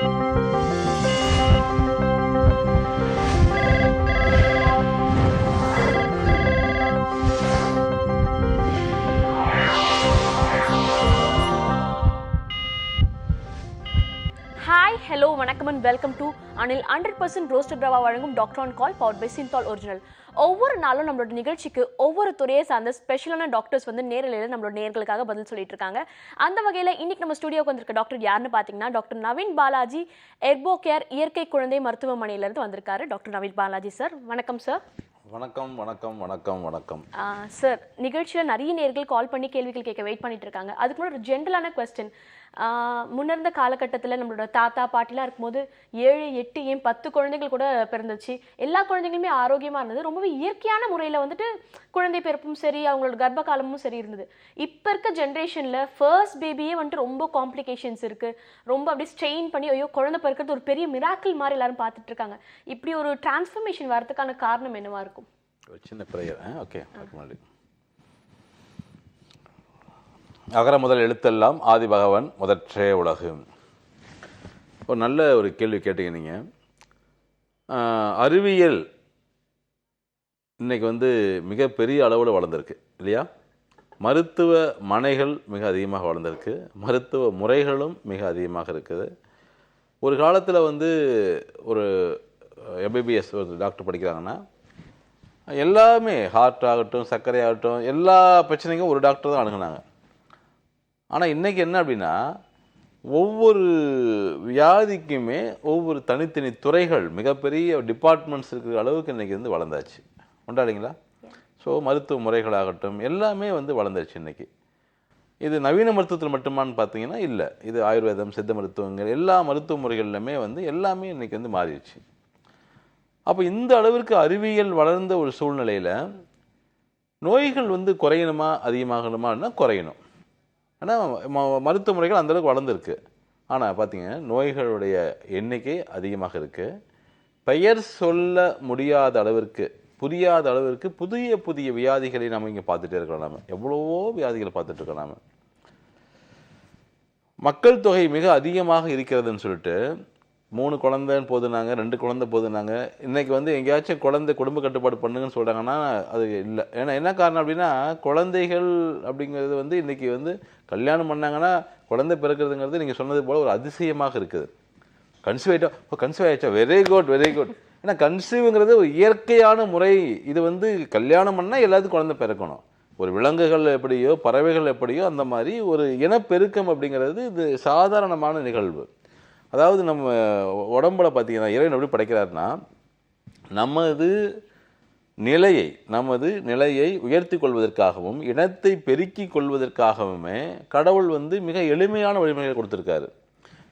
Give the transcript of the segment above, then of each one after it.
Hi, hello, வணக்கம் and welcome to Anil 100% roasted rava வழங்கும் doctor on call powered by Cinthol original. ஒவ்வொரு நாளும் நம்மளோட நிகழ்ச்சிக்கு ஒவ்வொரு துறையை சார்ந்த ஸ்பெஷலான டாக்டர்ஸ் வந்து நேரலையில் நம்மளோட நேர்களுக்காக பதில் சொல்லிட்டு இருக்காங்க. அந்த வகையில் இன்னைக்கு நம்ம ஸ்டுடியோக்கு வந்திருக்க டாக்டர் யாருன்னு பார்த்தீங்கன்னா டாக்டர் நவீன் பாலாஜி, எர்போ கேர் இயற்கை குழந்தை மருத்துவமனையிலிருந்து வந்திருக்காரு. டாக்டர் நவீன் பாலாஜி சார், வணக்கம் சார். வணக்கம் வணக்கம் வணக்கம் வணக்கம் சார். நிகழ்ச்சியில் நிறைய நேர்கள் கால் பண்ணி கேள்விகள் கேட்க வெயிட் பண்ணிட்டு இருக்காங்க. அதுக்கு முன்னாடி ஒரு ஜென்ரலான கொஸ்டின். முன்னிருந்த காலகட்டத்தில் நம்மளோட தாத்தா பாட்டிலாம் இருக்கும்போது 7, 8 ஏன் 10 குழந்தைகள் கூட பிறந்துச்சு. எல்லா குழந்தைகளுமே ஆரோக்கியமாக இருந்தது. ரொம்பவே இயற்கையான முறையில் வந்துட்டு குழந்தை பிறப்பும் சரி, அவங்களோட கர்ப்ப காலமும் சரி இருந்தது. இப்போ இருக்க ஜென்ரேஷனில் ஃபர்ஸ்ட் பேபியே வந்துட்டு ரொம்ப காம்ப்ளிகேஷன்ஸ் இருக்குது. ரொம்ப அப்படியே ஸ்ட்ரெயின் பண்ணி ஐயோ குழந்தை பிறக்கிறது ஒரு பெரிய மிராக்கிள் மாதிரி எல்லாரும் பார்த்துட்டு இருக்காங்க. இப்படி ஒரு டிரான்ஸ்ஃபர்மேஷன் வரதுக்கான காரணம் என்னவா இருக்கும்? சின்ன பிரேயர். ஓகே. அகர முதல் எழுத்தெல்லாம் ஆதி பகவன் முதற்றே உலகு. ஒரு நல்ல ஒரு கேள்வி கேட்டீங்க நீங்கள். அறிவியல் இன்னைக்கு வந்து மிகப்பெரிய அளவில் வளர்ந்துருக்கு இல்லையா? மருத்துவ மனைகள் மிக அதிகமாக வளர்ந்துருக்கு, மருத்துவ முறைகளும் மிக அதிகமாக இருக்குது. ஒரு காலத்தில் வந்து ஒரு எம்பிபிஎஸ் ஒரு டாக்டர் படிக்கிறாங்கன்னா எல்லாமே ஹார்ட் ஆகட்டும், சர்க்கரை ஆகட்டும், எல்லா பிரச்சனைக்கும் ஒரு டாக்டர் தான் அணுகுனாங்க. ஆனால் இன்றைக்கி என்ன அப்படின்னா ஒவ்வொரு வியாதிக்குமே ஒவ்வொரு தனித்தனி துறைகள், மிகப்பெரிய டிபார்ட்மெண்ட்ஸ் இருக்கிற அளவுக்கு இன்றைக்கி வந்து வளர்ந்தாச்சு. கொண்டாடிங்களா? ஸோ மருத்துவ முறைகளாகட்டும் எல்லாமே வந்து வளர்ந்துருச்சு இன்றைக்கி. இது நவீன மருத்துவத்தில் மட்டுமான்னு பார்த்தீங்கன்னா இல்லை. இது ஆயுர்வேதம், சித்த மருத்துவங்கள், எல்லா மருத்துவ முறைகள்லையுமே வந்து எல்லாமே இன்றைக்கி வந்து மாறிடுச்சு. அப்போ இந்த அளவிற்கு அறிவியல் வளர்ந்த ஒரு சூழ்நிலையில் நோய்கள் வந்து குறையணுமா அதிகமாகணுமான்னா குறையணும். ஆனால் மருத்துவ முறைகள் அந்தளவுக்கு வளர்ந்துருக்கு. ஆனால் பார்த்தீங்கன்னா நோய்களுடைய எண்ணிக்கை அதிகமாக இருக்குது. பெயர் சொல்ல முடியாத அளவிற்கு, புரியாத அளவிற்கு புதிய புதிய வியாதிகளை நம்ம இங்கே பார்த்துட்டே இருக்கிறோம். நாம் எவ்வளவோ வியாதிகளை பார்த்துட்டு இருக்கோம். நாம் மக்கள் தொகை மிக அதிகமாக இருக்கிறதுன்னு சொல்லிட்டு 3 குழந்தைன்னு போதுனாங்க, 2 குழந்தை போதுனாங்க. இன்றைக்கி வந்து எங்கேயாச்சும் குழந்தை குடும்ப கட்டுப்பாடு பண்ணுங்கன்னு சொல்கிறாங்கன்னா அது இல்லை. ஏன்னா என்ன காரணம் அப்படின்னா குழந்தைகள் அப்படிங்கிறது வந்து இன்றைக்கி வந்து கல்யாணம் பண்ணாங்கன்னா குழந்தை பிறக்கிறதுங்கிறது நீங்கள் சொன்னது போல் ஒரு அதிசயமாக இருக்குது. கன்சீவ் ஆகிட்டா வெரி குட் வெரி குட். ஏன்னா கன்சீவுங்கிறது ஒரு இயற்கையான முறை. இது வந்து கல்யாணம் பண்ணால் எல்லாத்துக்கும் குழந்தை பிறக்கணும். ஒரு விலங்குகள் எப்படியோ பறவைகள் எப்படியோ அந்த மாதிரி ஒரு இனப்பெருக்கம் அப்படிங்கிறது இது சாதாரணமான நிகழ்வு. அதாவது நம்ம உடம்புல பார்த்தீங்கன்னா இறைவன் எப்படி படைக்கிறாருன்னா நமது நிலையை உயர்த்தி கொள்வதற்காகவும் இனத்தை பெருக்கி கொள்வதற்காகவுமே கடவுள் வந்து மிக எளிமையான வழிமுறைகளை கொடுத்துருக்காரு.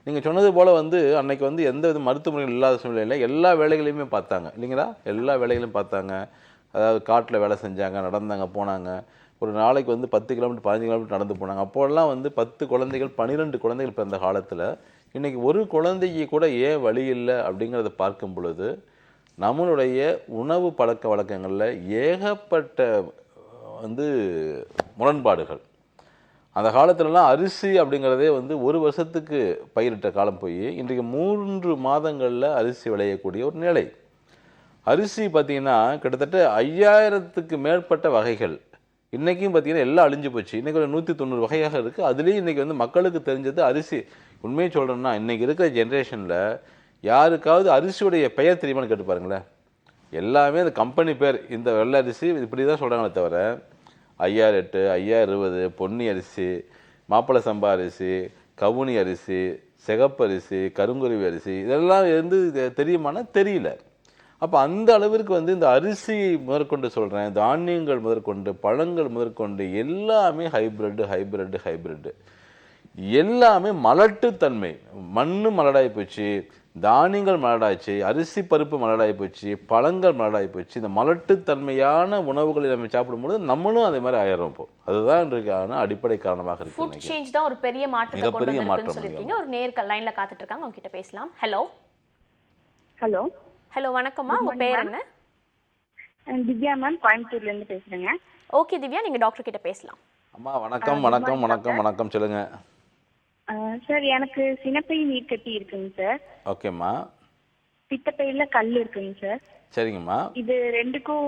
நீங்கள் சொன்னது போல் வந்து அன்னைக்கு வந்து எந்த வித மருத்துவ முறைகள் இல்லாத சூழ்நிலையில் எல்லா வேலைகளையுமே பார்த்தாங்க இல்லைங்களா? எல்லா வேலைகளையும் பார்த்தாங்க. அதாவது காட்டில் வேலை செஞ்சாங்க, நடந்தாங்க, போனாங்க. ஒரு நாளைக்கு வந்து 10 கிலோமீட்டர் 15 கிலோமீட்டர் நடந்து போனாங்க. அப்போல்லாம் வந்து 10 குழந்தைகள் 12 குழந்தைகள் பிறந்த காலத்தில் இன்றைக்கி ஒரு குழந்தைக்கு கூட ஏன் வழி இல்லை அப்படிங்கிறத பார்க்கும் பொழுது நம்மளுடைய உணவு பழக்க வழக்கங்களில் ஏகப்பட்ட வந்து முரண்பாடுகள். அந்த காலத்துலலாம் அரிசி அப்படிங்கிறதே வந்து 1 வருஷத்துக்கு பயிரிட்ட காலம் போய் இன்றைக்கு 3 மாதங்களில் அரிசி விளையக்கூடிய ஒரு நிலை. அரிசி பார்த்திங்கன்னா கிட்டத்தட்ட 5000க்கு மேற்பட்ட வகைகள். இன்றைக்கும் பார்த்திங்கன்னா எல்லாம் அழிஞ்சு போச்சு. இன்றைக்கி ஒரு 190 வகையாக இருக்குது. அதுலேயும் இன்றைக்கி வந்து மக்களுக்கு தெரிஞ்சது அரிசி. உண்மையை சொல்கிறேன்னா இன்றைக்கி இருக்கிற ஜென்ரேஷனில் யாருக்காவது அரிசியுடைய பெயர் தெரியுமான்னு கேட்டு பாருங்களேன். எல்லாமே அந்த கம்பெனி பேர். இந்த வெள்ளை அரிசி இப்படி தான் சொல்கிறாங்களே தவிர 5008, 5020, பொன்னி அரிசி, மாப்பிள்ளை சம்பா அரிசி, கவுனி அரிசி, சிகப்பரிசி, கருங்குருவி அரிசி இதெல்லாம் வந்து தெரியுமானா தெரியல. அப்போ அந்த அளவிற்கு வந்து இந்த அரிசி முதற்கொண்டு சொல்கிறேன், தானியங்கள் முதற்கொண்டு, பழங்கள் முதற்கொண்டு எல்லாமே ஹைப்ரிட்டு. எல்லாமே மலட்டுத்தன்மை. மண்ணு மலடாகி போச்சு, தானியங்கள் மலடாச்சு, அரிசி பருப்பு மலடாகி போச்சு, பழங்கள் மலடாகி போச்சு. இந்த மலட்டுத்தன்மையான உணவுகளை நம்ம சாப்பிடும்போது நம்மளும் அதே மாதிரி ஆயிரும். இப்போ அதுதான் இன்றைக்கான அடிப்படை காரணமாக இருக்கு. ஃபுட் சேஞ்ச் தான் ஒரு பெரிய மாற்றத்தை கொண்டு வந்திருக்குன்னு சொல்லிருக்கீங்க. ஒரு நேர் லைன்ல காத்துட்டு இருக்காங்க, அவங்க கிட்ட பேசலாம். ஹலோ வணக்கம்மா, உங்க பேர் என்ன? திவ்யா மேம், கோயம்புத்தூர்ல இருந்து பேசுறேங்க. ஓகே திவ்யா, நீங்க டாக்டர் கிட்ட பேசலாம். அம்மா வணக்கம் வணக்கம் வணக்கம் வணக்கம் சொல்லுங்க. சார் எனக்கு சினப்பை நீர் கட்டி இருக்குங்க சார். ஓகேம்மா. பித்தப்பையில கல் இருக்குங்க சார். சரிங்கம்மா. இது ரெண்டுக்கும்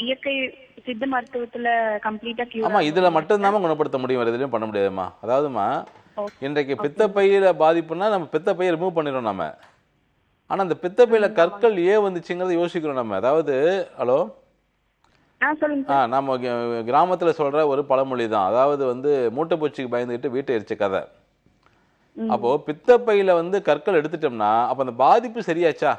இயற்கை சித்த மருத்துவத்துல கம்ப்ளீட்டா கியூர். ஆமாம், இதில் மட்டும்தாம்மா குணப்படுத்த முடியும், வேறு எதுலையும் பண்ண முடியாதும்மா. அதாவதுமா இன்றைக்கு பித்தப்பையில் பாதிப்புனா நம்ம பித்தப்பையை ரிமூவ் பண்ணிடுறோம் நம்ம. ஆனால் அந்த பித்தப்பையில் கற்கள் ஏன் வந்துச்சுங்கிறத யோசிக்கிறோம் நம்ம. அதாவது ஹலோ சொல்லுங்க. நம்ம கிராமத்தில் சொல்கிற ஒரு பழமொழி தான். அதாவது வந்து மூட்டைப்பூச்சிக்கு பயந்துக்கிட்டு வீட்டை எரிச்ச கதை. அப்போது பித்தப்பையில் வந்து கற்கள் எடுத்துட்டோம்னா அப்போ அந்த பாதிப்பு சரியாச்சா?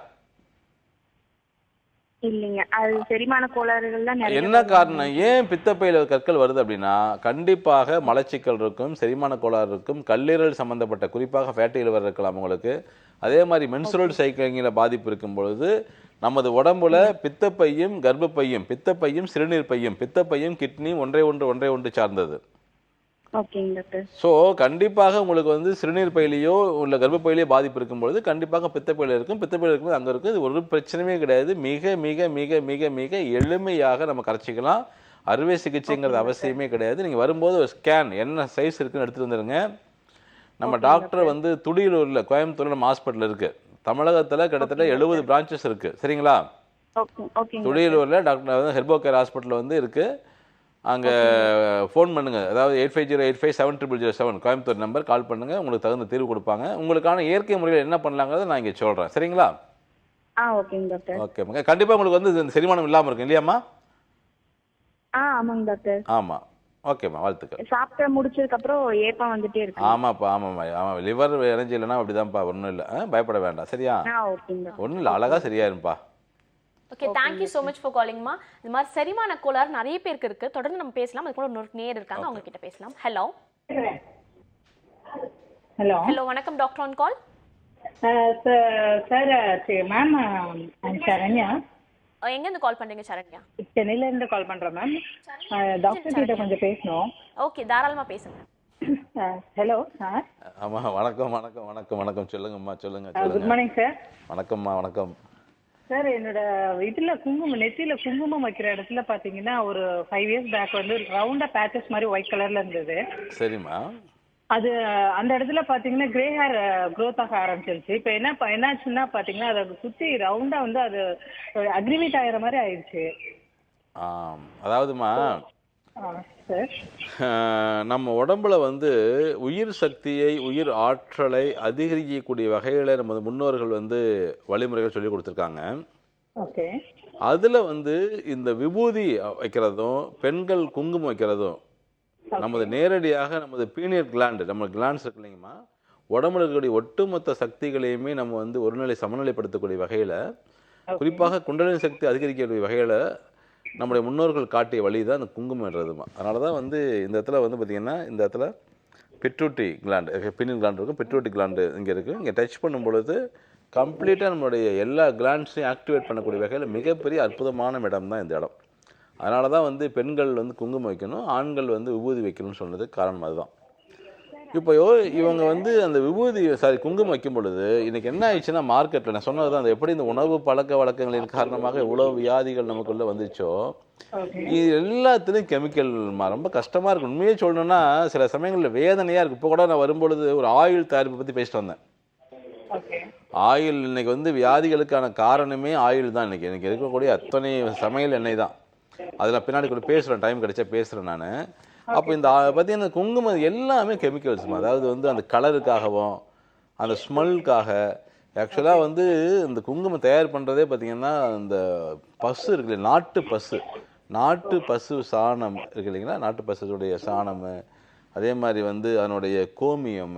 இல்லைங்க, அது செரிமான கோளாறுகள் தான் நிறைய. என்ன காரணம்? ஏன் பித்தப்பையில் கற்கள் வருது அப்படின்னா கண்டிப்பாக மலச்சிக்கல் இருக்கும், செரிமான கோளாறு இருக்கும், கல்லீரல் சம்மந்தப்பட்ட குறிப்பாக ஃபேட்டி லிவர் இருக்கலாம் உங்களுக்கு. அதே மாதிரி மென்சுரல் சைக்கிளிங்கில் பாதிப்பு இருக்கும் பொழுது நமது உடம்புல பித்தப்பையும் கர்ப்பப்பையும், பித்தப்பையும் சிறுநீர் பையும், பித்தப்பையும் கிட்னியும் ஒன்றை ஒன்று சார்ந்தது. ஓகேங்க டாக்டர். ஸோ கண்டிப்பாக உங்களுக்கு வந்து சிறுநீர் பையிலையோ உள்ள கர்ப்பப்பையிலையோ பாதிப்பு இருக்கும்பொழுது கண்டிப்பாக பித்தப்பையில் இருக்கும். பித்தப்பையில் இருக்கும்போது அங்கே இருக்கும். இது ஒரு பிரச்சனையே கிடையாது. மிக மிக மிக மிக மிக எளிமையாக நம்ம கரைச்சிக்கலாம். அறுவை சிகிச்சைங்கிறது அவசியமே கிடையாது. நீங்கள் வரும்போது ஒரு ஸ்கேன் என்ன சைஸ் இருக்குன்னு எடுத்துகிட்டு வந்துடுங்க. நம்ம டாக்டர் வந்து துடியலூரில், கோயம்புத்தூரில் நம்ம ஹாஸ்பிட்டல் இருக்குது. தமிழகத்தில் கிட்டத்தட்ட 70 பிரான்ச்சஸ் இருக்குது. சரிங்களா? துடியலூரில் டாக்டர் வந்து ஹெர்போ கேர் ஹாஸ்பிட்டல் வந்து இருக்குது. அங்கே ஃபோன் பண்ணுங்கள். அதாவது 8508570007 கோயம்புத்தூர் நம்பர் கால் பண்ணுங்கள். உங்களுக்கு தகுந்த தீர்வு கொடுப்பாங்க. உங்களுக்கான இயற்கை முறையில் என்ன பண்ணலாங்கிறத நான் இங்கே சொல்கிறேன். சரிங்களா? ஓகேங்க டாக்டர். ஓகேம்மா. கண்டிப்பாக உங்களுக்கு வந்து இந்த செரிமானம் இல்லாமல் இருக்கும் இல்லையாம்மா? ஆமாங்க டாக்டர். ஆமாம். ஓகேம்மா, வாழ்த்துக்கள். சாப்பிட்டு முடிச்சதுக்கப்புறம் ஏப்பம் வந்துட்டே இருக்கு. ஆமாப்பா, ஆமாம். லிவர் எனர்ஜி இல்லைன்னா அப்படிதான்ப்பா. ஒன்றும் இல்லை, பயப்பட வேண்டாம். சரியா? ஓகேங்க. ஒன்றும் இல்லை, அழகாக சரியாயிருப்பா. Okay, thank you so much for காலிங்மா. இந்த மாதிரி செரிமான கோளாறு நிறைய பேருக்கு இருக்கு. தொடர்ந்து நம்ம பேசலாம். அது கூட இன்னொரு நேர் இருக்காங்க, அவங்க கிட்ட பேசலாம். ஹலோ ஹலோ ஹலோ வணக்கம், doctor on call. Sir ma'am, Saranya. எங்கேருந்து கால் பண்றீங்க சரண்யா? சென்னையில இருந்து கால் பண்றேன் மேம். டாக்டர் கிட்ட கொஞ்சம் பேசணும். ஓகே, தாராளமா பேசுங்க. Hello sir. ஆமாம், வணக்கம். சொல்லுங்கம்மா, சொல்லுங்க. Good morning sir. வணக்கம்மா, வணக்கம். சார், என்னோட இதுல குங்குமம், நெத்தியில குங்குமம் வைக்கிற இடத்துல பாத்தீங்கன்னா ஒரு 5 years பேக் வந்து ரவுண்டா பேச்சஸ் மாதிரி ஒயிட் கலர்ல இருந்தது. சரிம்மா. அது அந்த இடத்துல பாத்தீங்கன்னா கிரே ஹேர் க்ரோத் ஆக ஆரம்பிச்சிருச்சு. இப்ப என்னாச்சுன்னா பாத்தீங்கன்னா அதை சுத்தி ரவுண்டா வந்து அது அக்ரிவேட் ஆகிற மாதிரி ஆயிடுச்சு. அதாவதுமா சார், நம்ம உடம்புல வந்து உயிர் சக்தியை, உயிர் ஆற்றலை அதிகரிக்கக்கூடிய வகையில் நமது முன்னோர்கள் வந்து வழிமுறைகள் சொல்லி கொடுத்துருக்காங்க. ஓகே. அதில் வந்து இந்த விபூதி வைக்கிறதும் பெண்கள் குங்குமம் வைக்கிறதும் நமது நேரடியாக நமது பீனியர் கிளாண்டு, நம்ம கிளாண்ட்ஸ் இருக்கு இல்லைங்கம்மா, உடம்புல இருக்கக்கூடிய ஒட்டுமொத்த சக்திகளையுமே நம்ம வந்து ஒருநிலை சமநிலைப்படுத்தக்கூடிய வகையில், குறிப்பாக குண்டலினி சக்தி அதிகரிக்கக்கூடிய வகையில் நம்முடைய முன்னோர்கள் காட்டிய வழி தான் அந்த குங்குமன்றதுமா. அதனால தான் வந்து இந்த இடத்துல வந்து பார்த்திங்கன்னா, இந்த இடத்துல பிட்யூட்டரி கிளாண்டு, பினியன் கிளாண்டு இருக்கும், பிட்யூட்டரி கிளாண்டு இங்கே இருக்குது. இங்கே டச் பண்ணும் பொழுது கம்ப்ளீட்டாக நம்மளுடைய எல்லா கிளாண்ட்ஸையும் ஆக்டிவேட் பண்ணக்கூடிய வகையில் மிகப்பெரிய அற்புதமான இடம் தான் இந்த இடம். அதனால தான் வந்து பெண்கள் வந்து குங்குமம் வைக்கணும், ஆண்கள் வந்து விபூதி வைக்கணும்னு சொன்னது காரணம் அதுதான். இப்போ இவங்க வந்து அந்த விபூதி குங்குமம் வைக்கும் பொழுது இன்றைக்கி என்ன ஆயிடுச்சுன்னா, மார்க்கெட்டில் நான் சொன்னது தான், அந்த எப்படி இந்த உணவு பழக்க வழக்கங்களின் காரணமாக இவ்வளோ வியாதிகள் நமக்குள்ளே வந்துச்சோ, இது எல்லாத்துலேயும் கெமிக்கல் ரொம்ப கஷ்டமாக இருக்கும். உண்மையே சொல்லணும்னா சில சமயங்களில் வேதனையாக இருக்குது. இப்போ கூட நான் வரும்பொழுது ஒரு ஆயில் தயாரிப்பை பற்றி பேசிட்டு வந்தேன். ஆயில் இன்னைக்கு வந்து வியாதிகளுக்கான காரணமே ஆயில் தான். இன்னைக்கு இருக்கக்கூடிய அத்தனை சமையல் எண்ணெய் தான். அதில் பின்னாடி கூட பேசுகிறேன், டைம் கிடைச்சா பேசுகிறேன் நான். அப்போ இந்த பார்த்தீங்கன்னா குங்குமம் எல்லாமே கெமிக்கல்ஸ். அதாவது வந்து அந்த கலருக்காகவும் அந்த ஸ்மெல்லுக்காக ஆக்சுவலாக வந்து இந்த குங்குமம் தயார் பண்ணுறதே பார்த்திங்கன்னா இந்த பசு இருக்குல்ல, நாட்டு பசு சாணம் இருக்கு இல்லைங்களா, நாட்டு பசுடைய சாணம், அதே மாதிரி வந்து அதனுடைய கோமியம்,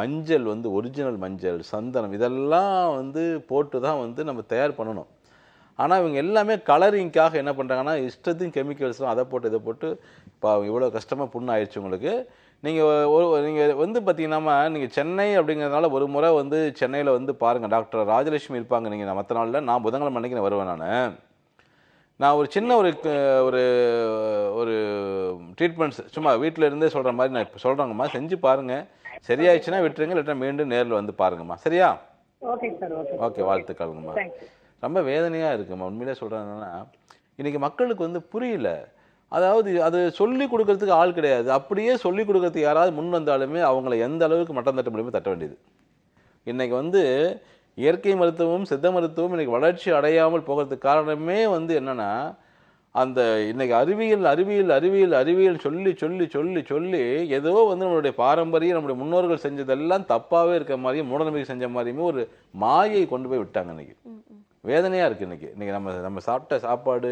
மஞ்சள் வந்து ஒரிஜினல் மஞ்சள், சந்தனம், இதெல்லாம் வந்து போட்டு தான் வந்து நம்ம தயார் பண்ணணும். ஆனால் இவங்க எல்லாமே கலரிங்காக என்ன பண்ணுறாங்கன்னா இஷ்டத்தையும் கெமிக்கல்ஸும் அதை போட்டு இதை போட்டு இப்போ இவ்வளோ கஷ்டமாக புண்ணு ஆயிடுச்சு உங்களுக்கு. நீங்கள் வந்து பார்த்தீங்கன்னா நீங்கள் சென்னை அப்படிங்கிறதுனால ஒரு முறை வந்து சென்னையில் வந்து பாருங்கள், டாக்டர் ராஜலட்சுமி இருப்பாங்க. நீங்கள் மற்ற நாளில் நான் புதன்கிழமை அன்னைக்கு நான் வருவேன். நான் ஒரு சின்ன ஒரு ட்ரீட்மெண்ட்ஸ் சும்மா வீட்டில் இருந்தே சொல்கிற மாதிரி நான் இப்போ சொல்கிறேங்கம்மா, செஞ்சு பாருங்கள். சரியாயிடுச்சுன்னா விட்டுருங்க, இல்லைன்னா மீண்டும் நேரில் வந்து பாருங்கம்மா. சரியா? Okay sir. ஓகே, வாழ்த்துக்கள்ங்கம்மா. ரொம்ப வேதனையாக இருக்குமா, உண்மையிலே சொல்கிறேன். என்னென்னா இன்றைக்கி மக்களுக்கு வந்து புரியல. அதாவது அது சொல்லிக் கொடுக்கறதுக்கு ஆள் கிடையாது. அப்படியே சொல்லிக் கொடுக்கறதுக்கு யாராவது முன் வந்தாலுமே அவங்கள எந்த அளவுக்கு மட்டம் தட்ட முடியுமோ தட்ட வேண்டியது. இன்னைக்கு வந்து இயற்கை மருத்துவமும் சித்த மருத்துவம் இன்னைக்கு வளர்ச்சி அடையாமல் போகிறதுக்கு காரணமே வந்து என்னன்னா, அந்த இன்னைக்கு அறிவியல் அறிவியல் அறிவியல் அறிவியல் சொல்லி சொல்லி சொல்லி சொல்லி ஏதோ வந்து நம்மளுடைய பாரம்பரியம் நம்முடைய முன்னோர்கள் செஞ்சதெல்லாம் தப்பாகவே இருக்கிற மாதிரியும் மூடநம்பிக்கை செஞ்ச மாதிரியுமே ஒரு மாயை கொண்டு போய் விட்டாங்க. இன்னைக்கு வேதனையாக இருக்குது. இன்னைக்கு நம்ம சாப்பிட்ட சாப்பாடு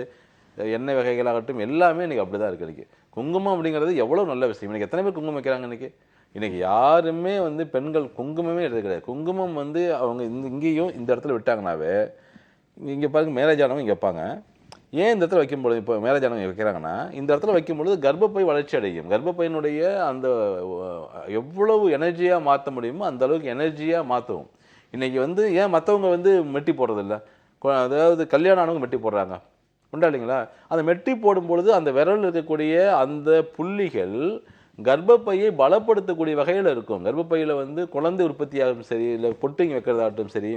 எண்ணெய் வகைகளாகட்டும் எல்லாமே இன்றைக்கி அப்படி தான் இருக்குது. இன்றைக்கி குங்குமம் அப்படிங்கிறது எவ்வளோ நல்ல விஷயம். இன்றைக்கி எத்தனை பேர் குங்குமம் வைக்கிறாங்க? இன்றைக்கி யாருமே வந்து பெண்கள் குங்குமமே எடுத்து கிடையாது. குங்குமம் வந்து அவங்க இங்கேயும் இந்த இடத்துல விட்டாங்கனாவே, இங்கே பாருங்க மேரேஜ் ஆனவங்க இங்கே வைப்பாங்க. ஏன் இந்த இடத்துல வைக்கும்பொழுது இப்போ மேரேஜ் ஆனவங்க வைக்கிறாங்கன்னா, இந்த இடத்துல வைக்கும்பொழுது கர்ப்பப்பை வளர்ச்சி அடையும். கர்ப்பப்பையினுடைய அந்த எவ்வளவு எனர்ஜியாக மாற்ற முடியுமோ அந்த அளவுக்கு எனர்ஜியாக மாற்றவும். இன்றைக்கி வந்து ஏன் மற்றவங்க வந்து மெட்டி போடுறதில்ல? அதாவது கல்யாணம் ஆனவங்க மெட்டி போடுறாங்க, உண்டா இல்லைங்களா? அந்த மெட்டி போடும் பொழுது அந்த விரல் இருக்கக்கூடிய அந்த புள்ளிகள் கர்ப்பப்பையை பலப்படுத்தக்கூடிய வகையில் இருக்கும். கர்ப்பப்பையில் வந்து குழந்தை உற்பத்தியாகவும் சரி, இல்லை பொட்டிங்க வைக்கிறதாகட்டும் சரி,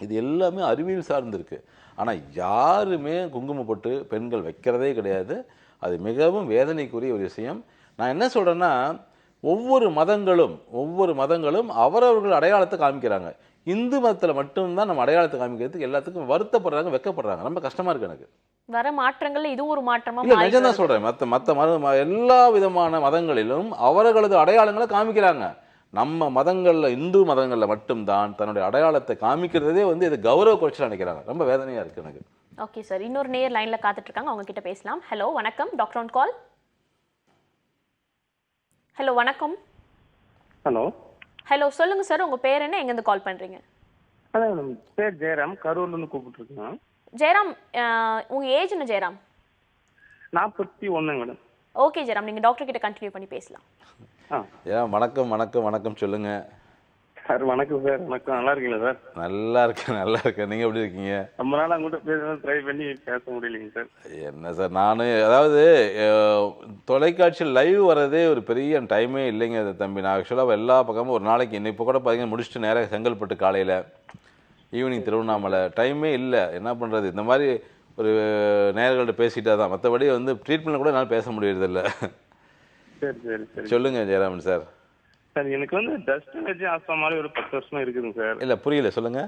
இது எல்லாமே அறிவியல் சார்ந்திருக்கு. ஆனால் யாருமே குங்குமம் போட்டு பெண்கள் வைக்கிறதே கிடையாது. அது மிகவும் வேதனைக்குரிய ஒரு விஷயம். நான் என்ன சொல்கிறேன்னா, ஒவ்வொரு மதங்களும் அவரவர்கள் அடையாளத்தை காமிக்கிறாங்க. இந்து மதத்தில் மட்டும்தான் நம்ம அடையாளத்தை காமிக்கிறதுக்கு எல்லாத்துக்கும் வருத்தப்படுறாங்க, வெக்கப்படுறாங்க. ரொம்ப கஷ்டமாக இருக்குது எனக்கு. வர மாற்றங்கள்ல இது ஒரு மாற்றமா? இல்லை, நிஜம் தான் சொல்கிறேன். மற்ற எல்லா விதமான மதங்களிலும் அவர்களது அடையாளங்களை காமிக்கிறாங்க. நம்ம மதங்களில், இந்து மதங்களில் மட்டும்தான் தன்னுடைய அடையாளத்தை காமிக்கிறதே வந்து இது கௌரவ குறைச்சல் நினைக்கிறாங்க. ரொம்ப வேதனையாக இருக்குது எனக்கு. ஓகே சார், இன்னொரு நேயர் லைனில் காத்துட்டு இருக்காங்க, அவங்க கிட்ட பேசலாம். ஹலோ வணக்கம், டாக்டர் ஆன் கால். ஹலோ வணக்கம். ஹலோ சொல்லுங்க சார், உங்க பேர் என்ன, எங்கேருந்து கால் பண்றீங்க? மேடம் பேர் ஜெயராம், கரூர்லேருந்து கூப்பிட்டுருக்கேன். ஜெயராம், உங்க ஏஜ் என்ன ஜெயராம்? 41 மேடம். ஓகே ஜெயராம், நீங்க டாக்டர் கிட்ட கண்டினியூ பண்ணி பேசலாம். ஏன் வணக்கம் வணக்கம் வணக்கம் சொல்லுங்க சார். வணக்கம் சார். வணக்கம். நல்லா இருக்கீங்களா சார்? நல்லா இருக்கேன். நீங்கள் எப்படி இருக்கீங்க? ரொம்ப நாள் அவங்கள்ட்ட பேசணும் ட்ரை பண்ணி பேச முடியலைங்க சார். என்ன சார், நான் அதாவது தொலைக்காட்சியில் லைவ் வர்றதே ஒரு பெரிய டைமே இல்லைங்க தம்பி. நான் ஆக்சுவலாக எல்லா பக்கமும் ஒரு நாளைக்கு இப்போ கூட பார்த்தீங்கன்னா முடிச்சுட்டு நேராக செங்கல்பட்டு காலையில், ஈவினிங் திருவண்ணாமலை, டைமே இல்லை. என்ன பண்ணுறது? இந்த மாதிரி ஒரு நேயர்கள்ட்ட பேசிட்டா தான். மற்றபடி வந்து ட்ரீட்மெண்ட் கூட என்னால் பேச முடியறதில்ல. சரி சரி சரி. சொல்லுங்க ஜெயராமன் சார். சார் எனக்கு வந்து டஸ்ட் அலர்ஜி ஆஸ்மா மாதிரி ஒரு 10 வருஷமா இருக்குதுங்க சார். இல்லை புரியல, சொல்லுங்க.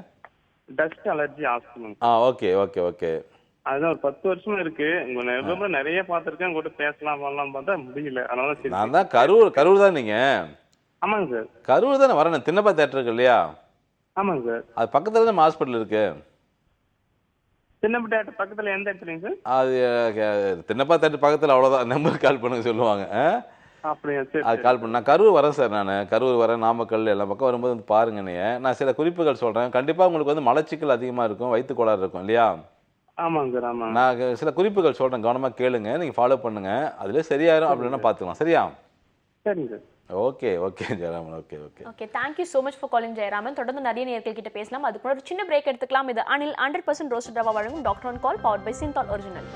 Dust allergy asthma. Okay okay okay. அதுதான் ஒரு 10 வருஷமா இருக்கு. உங்க நிறைய பார்த்துருக்கேன், உங்கள்கிட்ட பேசலாம் பண்ணலாம் பார்த்தா முடியல. அதனால சரி. நான் தான் கரூர் தான் நீங்கள்? ஆமாங்க சார். கரூர் தானே வரணும், தின்னப்பா தேட்டர் இருக்கு இல்லையா? ஆமாங்க சார். அது பக்கத்தில் தான் ஹாஸ்பிட்டல் இருக்கு. தின்னப்பா தேட்டர் பக்கத்தில் எந்த இடத்துலங்க சார்? அது தின்னப்பா தேட்டர் பக்கத்தில், அவ்வளோதான். நம்பர் கால் பண்ணுங்க சொல்லுவாங்க. அப்படியா? சரி. அது கால் பண்ண. நான் கரூர் வரேன் சார். நான் கரூர் வரேன், நாமக்கல் எல்லா பக்கம் வரும்போது வந்து பாருங்க. நான் சில குறிப்புகள் சொல்கிறேன். கண்டிப்பாக உங்களுக்கு வந்து மலச்சிக்கல் அதிகமாக இருக்கும், வயிற்று கோளாறு இருக்கும் இல்லையா? ஆமாங்க சார். ஆமாம். நான் சில குறிப்புகள் சொல்கிறேன், கவனமாக கேளுங்க, நீங்கள் ஃபாலோ பண்ணுங்க. அதிலே சரியாயிரும் அப்படின்னா பார்த்துக்கலாம். சரியா? சரிங்க sir. Okay Jayaraman. Okay. Thank you so much for calling Jayaraman. தொடர்ந்து நிறைய நேயர்கள் கிட்ட பேசலாம். அதுக்கு ஒரு சின்ன பிரேக் எடுத்துக்கலாம். இது அனில் 100% ரோஸ்டட் ரவா வழங்கும் doctor on call, powered by Cinthol original.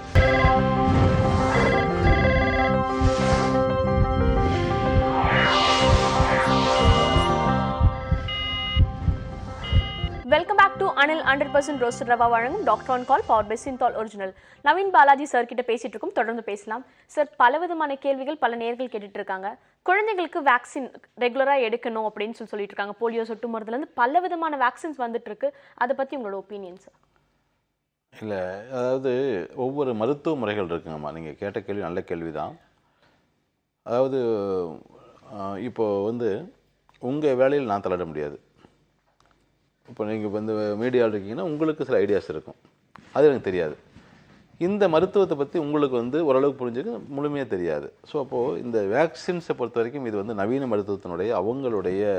Welcome back to Anil 100% roasted rava வழங்கும் doctor on call, powered by Cinthol original. Naveen Balaji sir கிட்ட பேசிட்டு இருக்கோம், தொடர்ந்து பேசலாம். சார், பலவிதமான கேள்விகள் பல நேயர்கள் கேட்டுட்டு இருக்காங்க. குழந்தைங்களுக்கு வேக்சின் ரெகுலராக எடுக்கணும் அப்படின்னு சொல்லிட்டு இருக்காங்க. போலியோ சொட்டு மருந்துலேருந்து பல விதமான வேக்சின்ஸ் வந்துட்டு இருக்கு. அதை பற்றி உங்களோட ஒப்பீனியன் சார்? இல்லை, அதாவது ஒவ்வொரு மருத்துவ முறைகள் இருக்குங்கம்மா. நீங்கள் கேட்ட கேள்வி நல்ல கேள்வி தான். அதாவது இப்போது வந்து உங்கள் வேலையில் நான் தலையிட முடியாது. இப்போ நீங்கள் வந்து மீடியாவில் இருக்கீங்கன்னா உங்களுக்கு சில ஐடியாஸ் இருக்கும், அது எனக்கு தெரியாது. இந்த மருத்துவத்தை பற்றி உங்களுக்கு வந்து ஓரளவுக்கு புரிஞ்சுக்க முழுமையாக தெரியாது. ஸோ அப்போது இந்த வேக்சின்ஸை பொறுத்த வரைக்கும் இது வந்து நவீன மருத்துவத்தினுடைய அவங்களுடைய